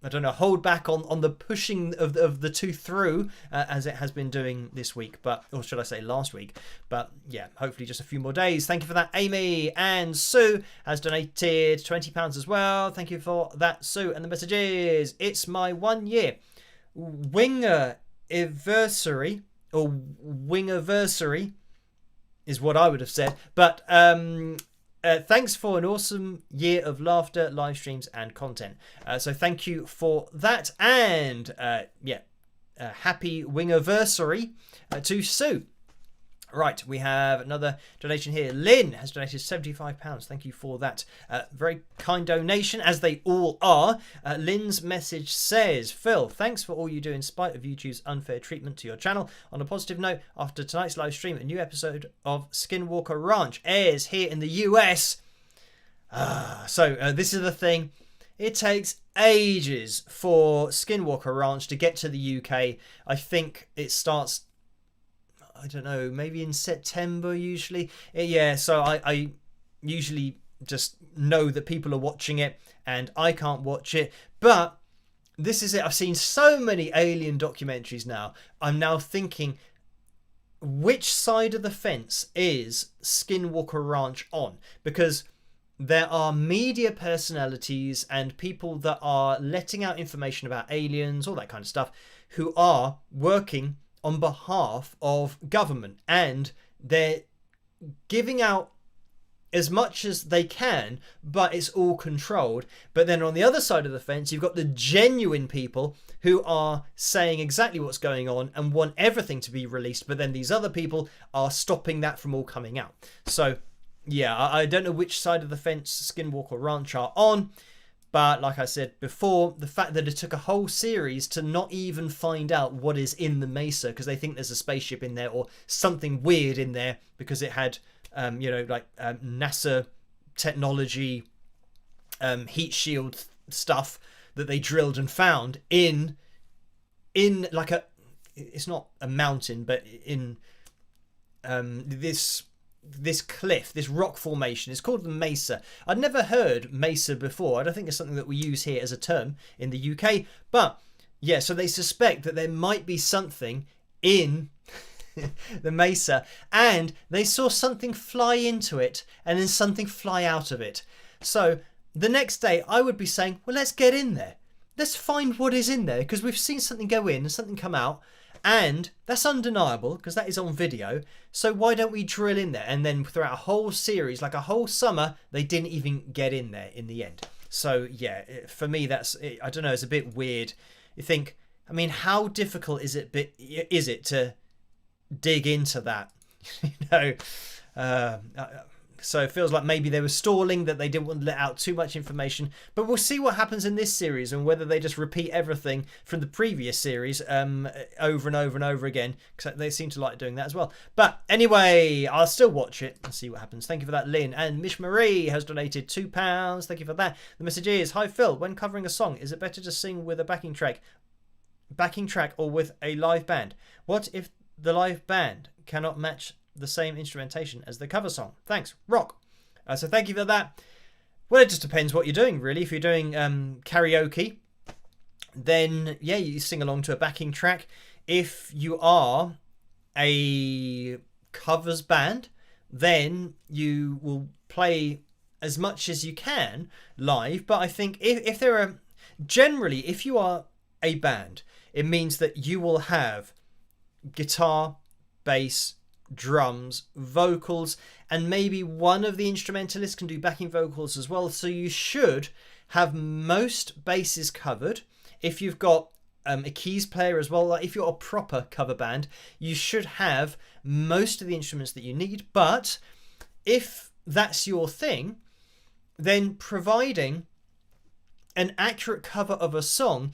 I don't know, hold back on the pushing of the tooth through as it has been doing this week, or should I say last week. But yeah, hopefully just a few more days. Thank you for that, Amy. And Sue has donated £20 as well. Thank you for that, Sue. And the message is, it's my 1 year wingiversary, or wingiversary is what I would have said. But thanks for an awesome year of laughter, live streams, and content. So thank you for that. And happy wingiversary to Sue. Right, we have another donation here. Lynn has donated £75. Thank you for that very kind donation, as they all are. Lynn's message says, Phil, thanks for all you do in spite of YouTube's unfair treatment to your channel. On a positive note, after tonight's live stream, a new episode of Skinwalker Ranch airs here in the US. So this is the thing. It takes ages for Skinwalker Ranch to get to the UK. I think it starts, I don't know, maybe in September usually. Yeah, so I usually just know that people are watching it and I can't watch it. But this is it. I've seen so many alien documentaries now. I'm now thinking, which side of the fence is Skinwalker Ranch on? Because there are media personalities and people that are letting out information about aliens, all that kind of stuff, who are working on behalf of government, and they're giving out as much as they can, but it's all controlled. But then on the other side of the fence, you've got the genuine people who are saying exactly what's going on and want everything to be released, but then these other people are stopping that from all coming out. So yeah, I don't know which side of the fence Skinwalker Ranch are on. But like I said before, the fact that it took a whole series to not even find out what is in the mesa, because they think there's a spaceship in there or something weird in there, because it had, NASA technology, heat shield stuff that they drilled and found in like it's not a mountain, but in this cliff, this rock formation. It's called the mesa. I'd never heard mesa before. I don't think it's something that we use here as a term in the UK. But yeah, so they suspect that there might be something in the mesa, and they saw something fly into it and then something fly out of it. So the next day I would be saying, well, let's get in there. Let's find what is in there, because we've seen something go in and something come out. And that's undeniable because that is on video. So why don't we drill in there? And then throughout a whole series, like a whole summer, they didn't even get in there in the end. So yeah, for me, that's, I don't know, it's a bit weird. You think, I mean, how difficult is it to dig into that? You know, so it feels like maybe they were stalling, that they didn't want to let out too much information. But we'll see what happens in this series and whether they just repeat everything from the previous series over and over and over again, because they seem to like doing that as well. But anyway, I'll still watch it and see what happens. Thank you for that, Lynn. And Mish Marie has donated £2. Thank you for that. The message is, hi Phil, when covering a song, is it better to sing with a backing track or with a live band? What if the live band cannot match the same instrumentation as the cover song? Thanks, Rock. So thank you for that. Well, it just depends what you're doing, really. If you're doing karaoke, then yeah, you sing along to a backing track. If you are a covers band, then you will play as much as you can live. But I think if there are, generally, if you are a band, it means that you will have guitar, bass, drums, vocals, and maybe one of the instrumentalists can do backing vocals as well. So you should have most bases covered. If you've got a keys player as well, like if you're a proper cover band, you should have most of the instruments that you need. But if that's your thing, then providing an accurate cover of a song,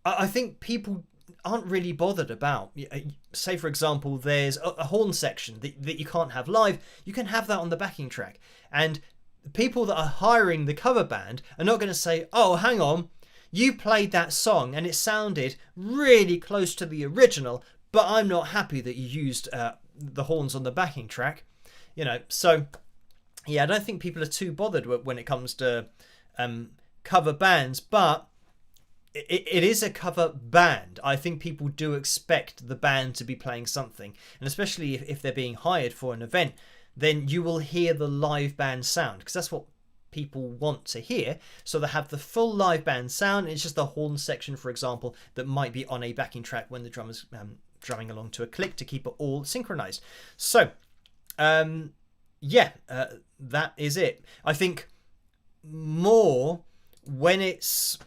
I think people aren't really bothered about. Say, for example, there's a horn section that you can't have live. You can have that on the backing track. And people that are hiring the cover band are not going to say, oh, hang on, you played that song and it sounded really close to the original, but I'm not happy that you used the horns on the backing track. You know, so yeah, I don't think people are too bothered when it comes to cover bands, but it is a cover band. I think people do expect the band to be playing something, and especially if they're being hired for an event, then you will hear the live band sound, because that's what people want to hear. So they have the full live band sound. It's just the horn section, for example, that might be on a backing track when the drummer's drumming along to a click to keep it all synchronized. So yeah, that is it. I think more when it's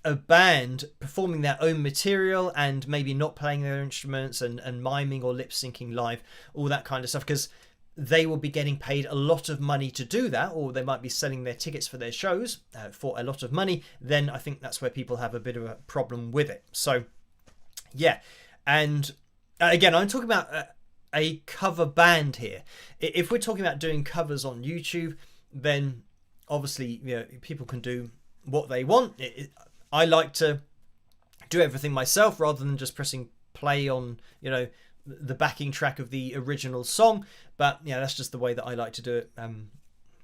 a band performing their own material and maybe not playing their instruments and miming or lip syncing live, all that kind of stuff, because they will be getting paid a lot of money to do that, or they might be selling their tickets for their shows for a lot of money. Then I think that's where people have a bit of a problem with it. So yeah, and again, I'm talking about a cover band here. If we're talking about doing covers on YouTube, then obviously, you know, people can do what they want. I like to do everything myself rather than just pressing play on, you know, the backing track of the original song. But yeah, that's just the way that I like to do it.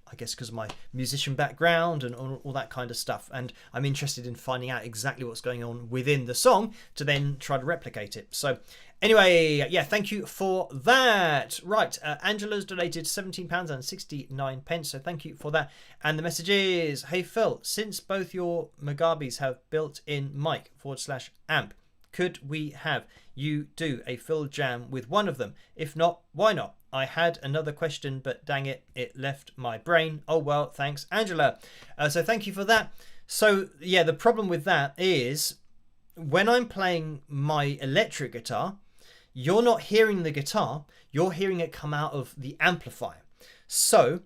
I guess because of my musician background and all that kind of stuff. And I'm interested in finding out exactly what's going on within the song to then try to replicate it. So anyway, yeah, thank you for that. Right, Angela's donated £17.69. So thank you for that. And the message is, hey Phil, since both your Mugabis have built-in mic /amp, could we have you do a Phil jam with one of them? If not, why not? I had another question, but dang it, it left my brain. Oh well, thanks, Angela. So thank you for that. So yeah, the problem with that is when I'm playing my electric guitar, you're not hearing the guitar, you're hearing it come out of the amplifier. So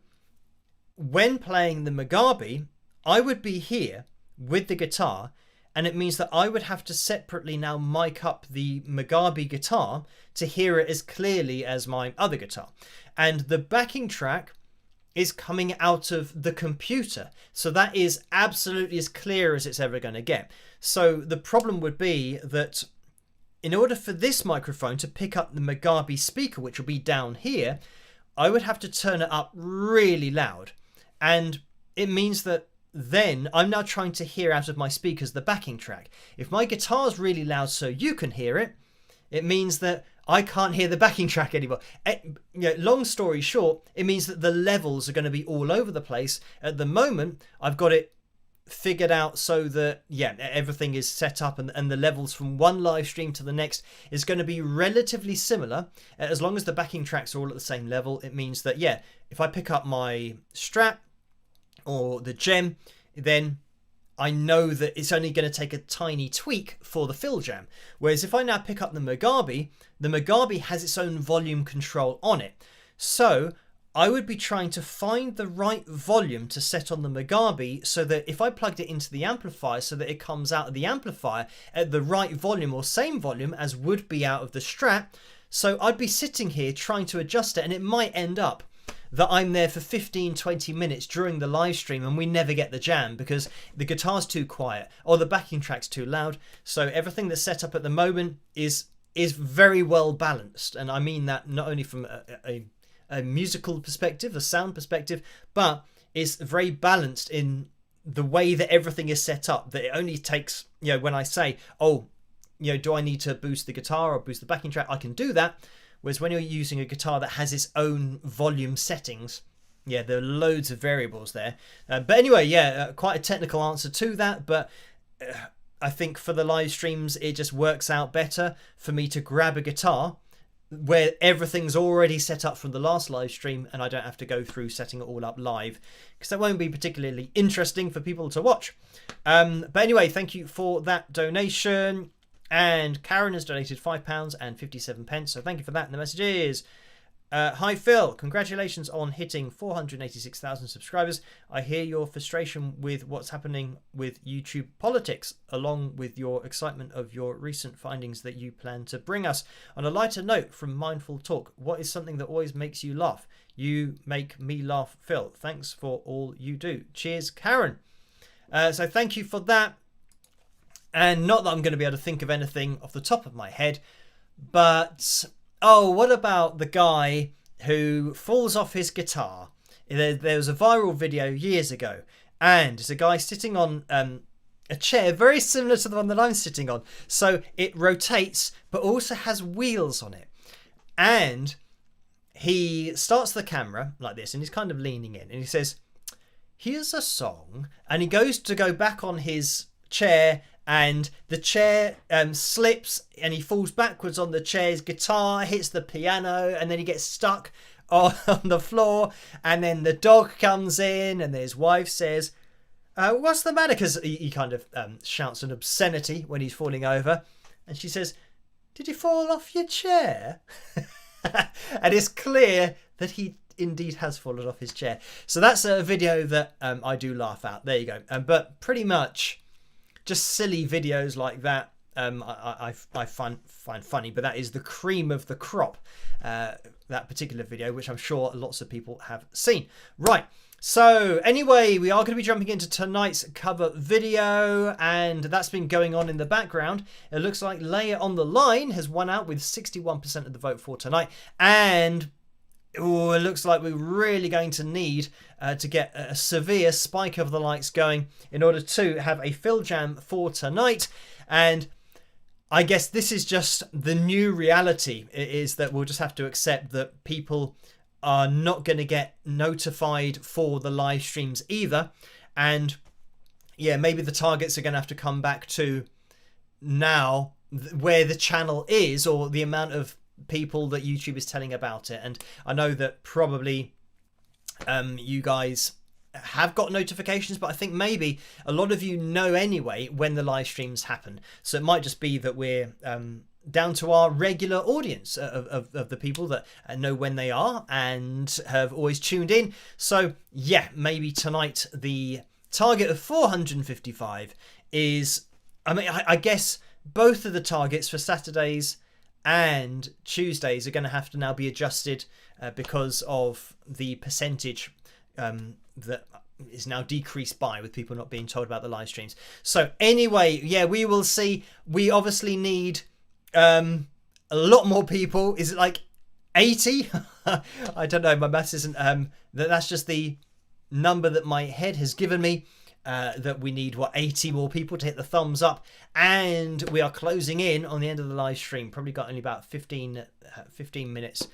when playing the Mugabe, I would be here with the guitar, and it means that I would have to separately now mic up the Mugabe guitar to hear it as clearly as my other guitar. And the backing track is coming out of the computer. So that is absolutely as clear as it's ever going to get. So the problem would be that in order for this microphone to pick up the Mugabe speaker, which will be down here, I would have to turn it up really loud. And it means that then I'm now trying to hear out of my speakers the backing track. If my guitar's really loud so you can hear it, it means that I can't hear the backing track anymore. Long story short, it means that the levels are going to be all over the place. At the moment, I've got it figured out so that everything is set up, and the levels from one live stream to the next is going to be relatively similar. As long as the backing tracks are all at the same level, it means that if I pick up my Strat or the Gem, then I know that it's only going to take a tiny tweak for the fill jam. Whereas if I now pick up the Mugabe has its own volume control on it. So I would be trying to find the right volume to set on the Mugabe, so that if I plugged it into the amplifier so that it comes out of the amplifier at the right volume or same volume as would be out of the Strat. So I'd be sitting here trying to adjust it, and it might end up that I'm there for 15-20 minutes during the live stream and we never get the jam because the guitar's too quiet or the backing track's too loud. So everything that's set up at the moment is very well balanced, and I mean that not only from a musical perspective, a sound perspective, but is very balanced in the way that everything is set up. That it only takes, when I say, do I need to boost the guitar or boost the backing track, I can do that. Whereas when you're using a guitar that has its own volume settings, there are loads of variables there. But anyway, quite a technical answer to that. But I think for the live streams, it just works out better for me to grab a guitar where everything's already set up from the last live stream, and I don't have to go through setting it all up live, because that won't be particularly interesting for people to watch. But anyway, thank you for that donation. And Karen has donated £5.57, so thank you for that. And the message is, hi Phil, congratulations on hitting 486,000 subscribers. I hear your frustration with what's happening with YouTube politics, along with your excitement of your recent findings that you plan to bring us. On a lighter note from Mindful Talk, what is something that always makes you laugh? You make me laugh, Phil. Thanks for all you do. Cheers, Karen. So thank you for that. And not that I'm going to be able to think of anything off the top of my head, but what about the guy who falls off his guitar? There was a viral video years ago, and it's a guy sitting on a chair very similar to the one that I'm sitting on. So it rotates, but also has wheels on it. And he starts the camera like this, and he's kind of leaning in, and he says, "Here's a song," and he goes to go back on his chair, and the chair slips and he falls backwards on the chair. His guitar hits the piano, and then he gets stuck on the floor, and then the dog comes in, and his wife says, what's the matter? Because he kind of shouts an obscenity when he's falling over, and she says, "Did you fall off your chair?" And it's clear that he indeed has fallen off his chair. So that's a video that I do laugh at. There you go. But pretty much just silly videos like that I find funny, but that is the cream of the crop, that particular video, which I'm sure lots of people have seen. Right, so anyway, we are going to be jumping into tonight's cover video, and that's been going on in the background. It looks like Leia on the Line has won out with 61% of the vote for tonight, and it looks like we're really going to need to get a severe spike of the likes going in order to have a fill jam for tonight. And I guess this is just the new reality, is that we'll just have to accept that people are not going to get notified for the live streams either. And maybe the targets are going to have to come back to now where the channel is, or the amount of people that YouTube is telling about it. And I know that probably you guys have got notifications, but I think maybe a lot of you know anyway when the live streams happen. So it might just be that we're down to our regular audience of the people that know when they are and have always tuned in. So maybe tonight the target of 455 is, I guess both of the targets for Saturdays and Tuesdays are going to have to now be adjusted because of the percentage that is now decreased by, with people not being told about the live streams. So anyway, we will see. We obviously need a lot more people. Is it like 80? I don't know, my maths isn't that's just the number that my head has given me. That we need 80 more people to hit the thumbs up, and we are closing in on the end of the live stream. Probably got only about 15 minutes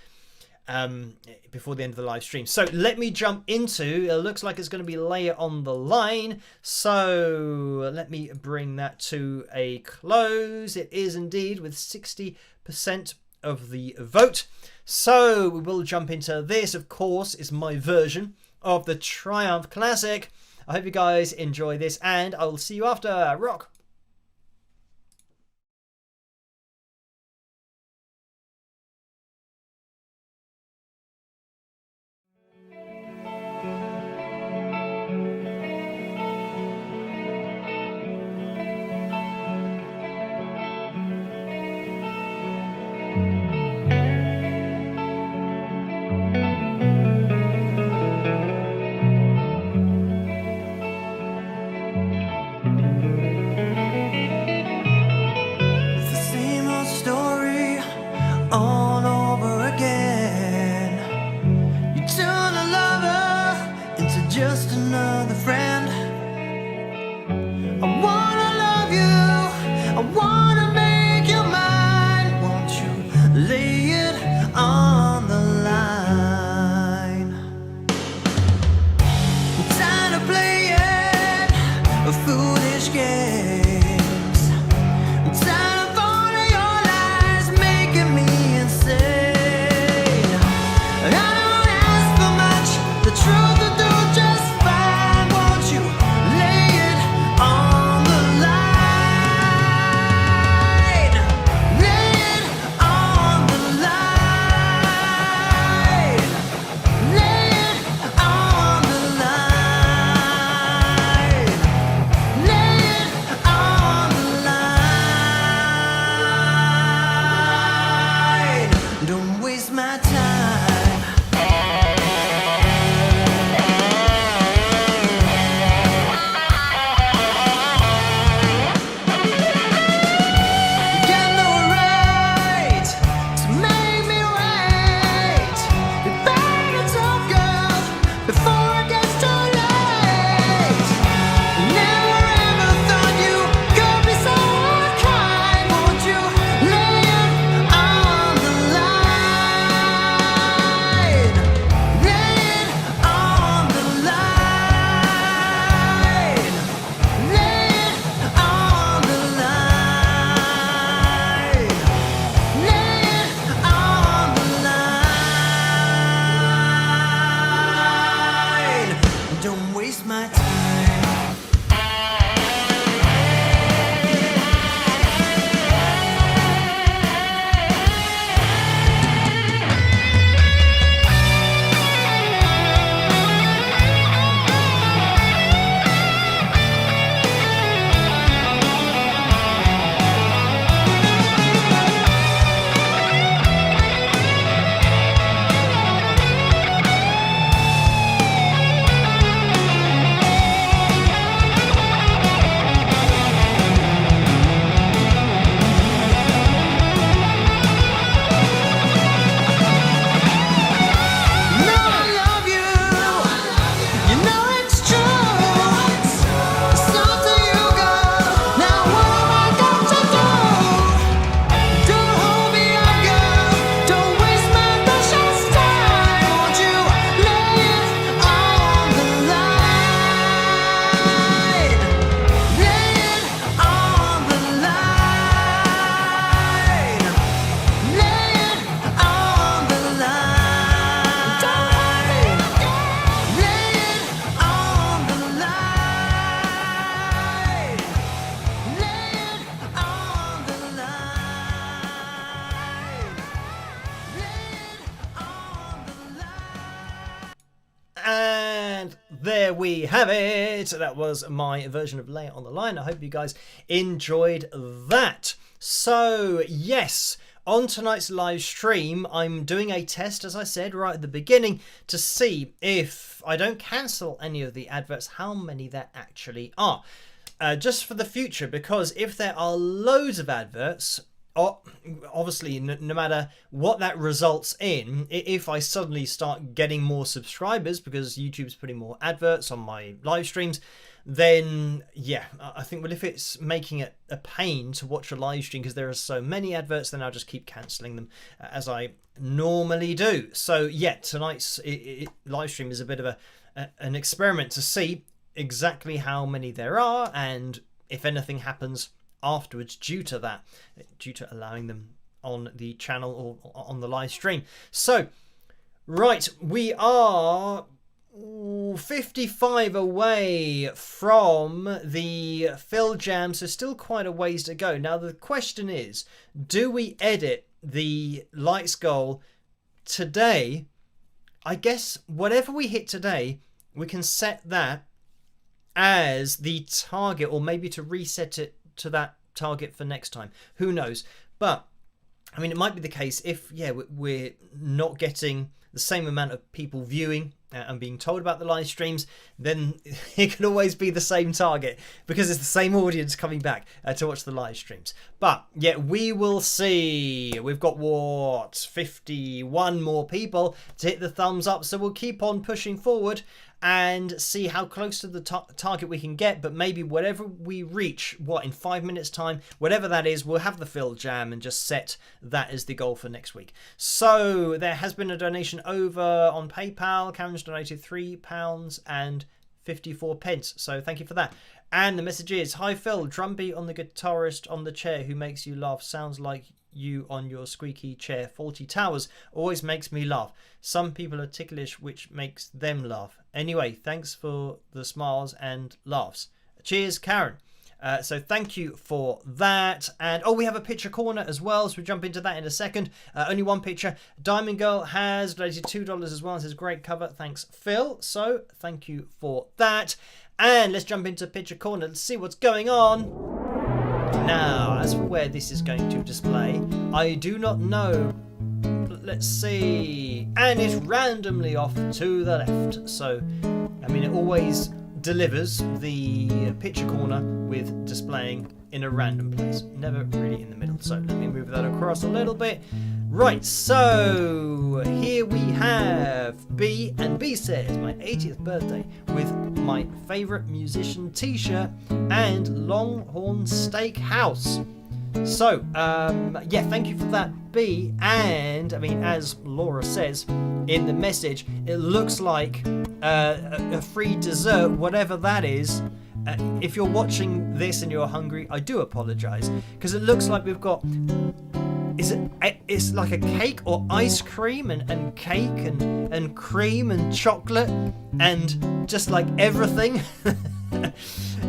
before the end of the live stream. So let me jump into, it looks like it's going to be Lay It On The Line. So let me bring that to a close. It is indeed with 60% of the vote. So we will jump into this. Of course, is my version of the Triumph Classic. I hope you guys enjoy this, and I will see you after. Rock! It's the same old story all over again. You turn a lover into just another friend. I wanna love you, I wanna make you mine. Won't you lay it on the line? I'm tired of playing foolish games. I'm tired of all of your lies making me insane. I don't ask for much, the truth will do just fine. Won't you lay it on the line? Lay it on the line. Lay it on the line. Lay it on the line. Don't waste my time. Got no right to make me wait. You better talk, girl, before it gets too late. Never ever thought you could be so unkind. Won't you lay it on the line? Lay it on the line. Lay it on the line. Lay it on the line. Don't waste my time. No, I love you. You know it's true. It's up to you, girl. Now what am I going to do? Don't hold me up, girl. Don't waste my precious time. Won't you lay it on the line? Lay it on the line. Lay it on the line. Lay it on the line. Lay it on the line. And there we have it. That was my version of Lay It On The Line. I hope you guys enjoyed that. So, yes, on tonight's live stream, I'm doing a test, as I said right at the beginning, to see if I don't cancel any of the adverts, how many there actually are. Just for the future, because if there are loads of adverts, obviously, no matter what that results in, if I suddenly start getting more subscribers because YouTube's putting more adverts on my live streams, then yeah, I think, well, if it's making it a pain to watch a live stream because there are so many adverts, then I'll just keep cancelling them as I normally do. So yeah, tonight's live stream is a bit of an experiment to see exactly how many there are and if anything happens afterwards due to allowing them on the channel or on the live stream. So right, we are 55 away from the Phil Jam, so still quite a ways to go. Now the question is, do we edit the lights goal today? I guess whatever we hit today, we can set that as the target, or maybe to reset it to that target for next time. Who knows? But I mean, it might be the case if we're not getting the same amount of people viewing and being told about the live streams, then it can always be the same target because it's the same audience coming back to watch the live streams. But yeah, we will see. We've got 51 more people to hit the thumbs up, so we'll keep on pushing forward and see how close to the target we can get. But maybe whatever we reach, in 5 minutes time, whatever that is, we'll have the Phil Jam and just set that as the goal for next week. So there has been a donation over on PayPal. Karen's donated £3.54. So thank you for that. And the message is, hi Phil, drumbeat on the guitarist on the chair who makes you laugh sounds like you on your squeaky chair. Faulty Towers always makes me laugh. Some people are ticklish, which makes them laugh. Anyway, thanks for the smiles and laughs. Cheers, Karen. So thank you for that. And we have a picture corner as well, so we'll jump into that in a second. Only one picture. Diamond Girl has donated $2 as well. It says great cover. Thanks, Phil. So thank you for that. And let's jump into picture corner. Let's see what's going on. Now, as for where this is going to display, I do not know. Let's see. And it's randomly off to the left. So, I mean, it always delivers the picture corner with displaying in a random place, never really in the middle. So let me move that across a little bit. Right, so here we have B, and B says my 80th birthday with my favourite musician t-shirt and Longhorn Steakhouse. So thank you for that, B. And I mean, as Laura says in the message, it looks like a free dessert, whatever that is. If you're watching this and you're hungry, I do apologise, because it looks like we've got, it's like a cake or ice cream and cake and cream and chocolate and just like everything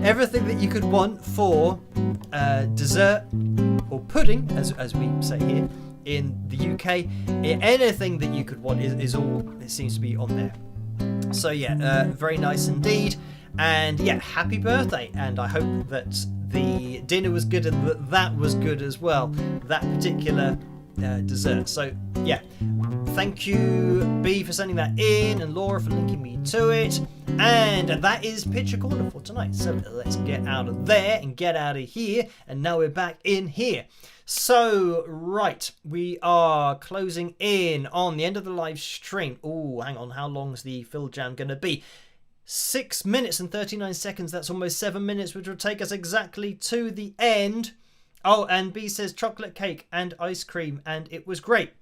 everything that you could want for dessert or pudding, as we say here in the UK. Anything that you could want is all, it seems to be on there. So yeah, very nice indeed. And yeah, happy birthday, and I hope that the dinner was good and that was good as well, that particular dessert. So yeah, thank you B for sending that in, and Laura for linking me to it. And that is picture corner for tonight. So let's get out of there and get out of here, and now we're back in here. So right, we are closing in on the end of the live stream. Oh, hang on, how long's the Phil Jam gonna be? 6 minutes and 39 seconds. That's almost 7 minutes, which will take us exactly to the end. Oh, and B says chocolate cake and ice cream, and it was great.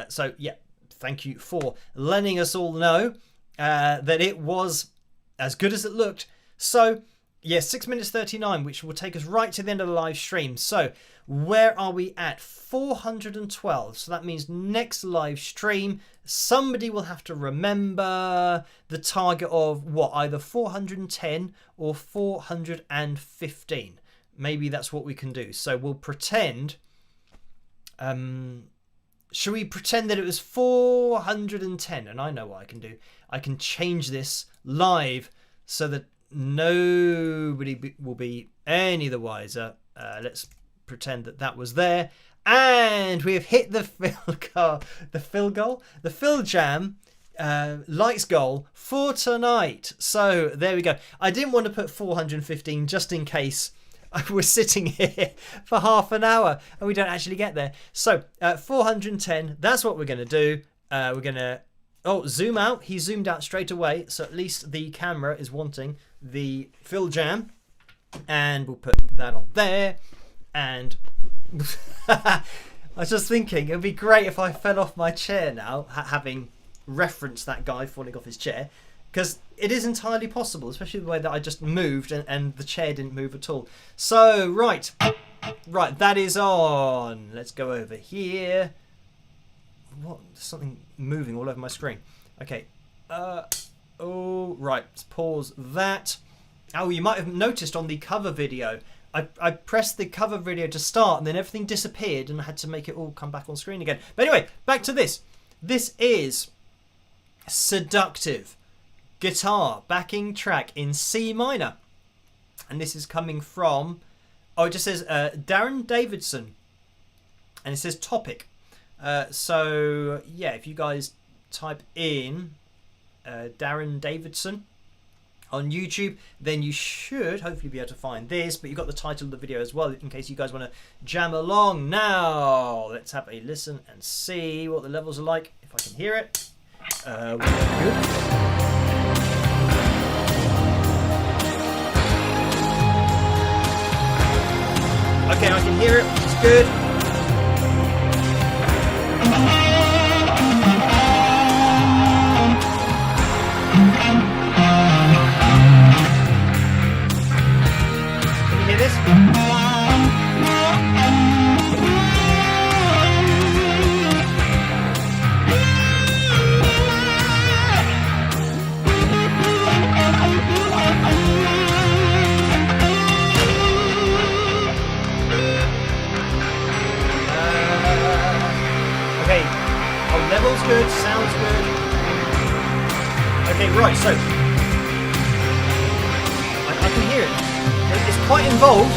So yeah, thank you for letting us all know that it was as good as it looked. So yeah, 6 minutes 39, which will take us right to the end of the live stream. So where are we at? 412. So that means next live stream, somebody will have to remember the target of what, either 410 or 415. Maybe that's what we can do. So we'll pretend. Should we pretend that it was 410? And I know what I can do. I can change this live so that nobody will be any the wiser. Let's pretend that was there, and we have hit the Phil Jam lights goal for tonight. So there we go. I didn't want to put 415 just in case we're sitting here for half an hour and we don't actually get there. So 410, that's what we're going to do. We're going to zoom out. He zoomed out straight away, so at least the camera is wanting the fill jam, and we'll put that on there. And I was just thinking it would be great if I fell off my chair now, having referenced that guy falling off his chair, because it is entirely possible, especially the way that I just moved and the chair didn't move at all. So right, that is on. Let's go over here. What? There's something moving all over my screen. Okay. Right. Let's pause that. Oh, you might have noticed on the cover video, I pressed the cover video to start and then everything disappeared and I had to make it all come back on screen again. But anyway, back to this. This is Seductive guitar backing track in C minor. And this is coming from, it just says Darren Davidson. And it says topic. So yeah, if you guys type in Darren Davidson on YouTube, then you should hopefully be able to find this, but you've got the title of the video as well in case you guys want to jam along. Now let's have a listen and see what the levels are like, if I can hear it. Good. Okay, I can hear it, it's good. Hear this? Okay. Oh, level's good, sounds good. Okay, right, so I can hear it. It's quite involved.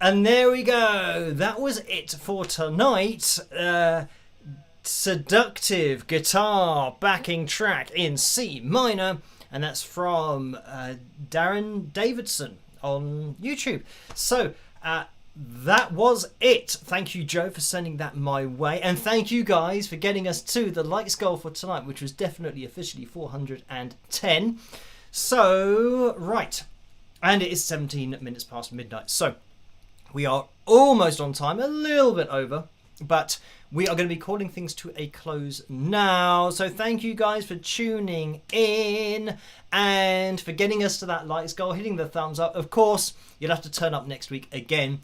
And there we go. That was it for tonight. Seductive guitar backing track in C minor. And that's from Darren Davidson on YouTube. So that was it. Thank you, Joe, for sending that my way. And thank you guys for getting us to the likes goal for tonight, which was definitely officially 410. So, right. And it is 17 minutes past midnight. So, we are almost on time, a little bit over. But we are going to be calling things to a close now. So thank you guys for tuning in and for getting us to that likes goal, hitting the thumbs up. Of course, you'll have to turn up next week again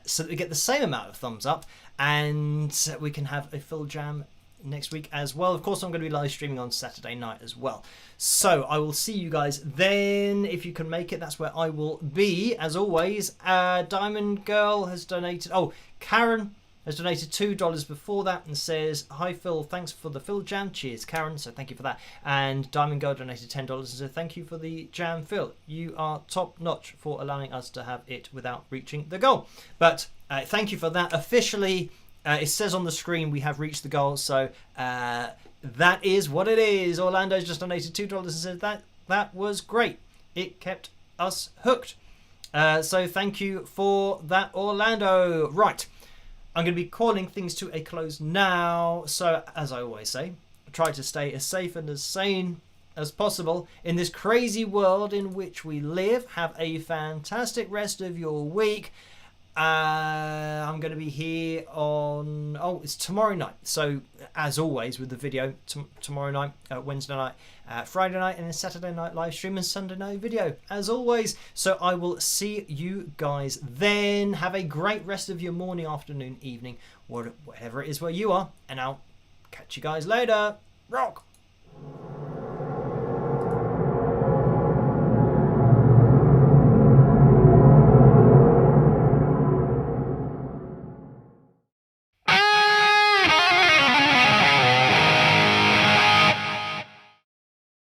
so that we get the same amount of thumbs up and we can have a full jam next week as well. Of course, I'm going to be live streaming on Saturday night as well. So I will see you guys then. If you can make it, that's where I will be. As always, Diamond Girl has donated. Oh, Karen has donated $2 before that and says, "Hi Phil, thanks for the Phil Jam." Cheers, Karen. So thank you for that. And Diamond Girl donated $10 and said, "Thank you for the jam, Phil. You are top notch for allowing us to have it without reaching the goal." But thank you for that. Officially, it says on the screen we have reached the goal. So that is what it is. Orlando's just donated $2 and said that was great. It kept us hooked. So thank you for that, Orlando. Right. I'm going to be calling things to a close now. So, as I always say, try to stay as safe and as sane as possible in this crazy world in which we live. Have a fantastic rest of your week. I'm going to be here on... Oh, it's tomorrow night. So, as always, with the video, tomorrow night, Wednesday night, Friday night, and then Saturday night live stream and Sunday night video, as always. So, I will see you guys then. Have a great rest of your morning, afternoon, evening, whatever it is where you are. And I'll catch you guys later. Rock!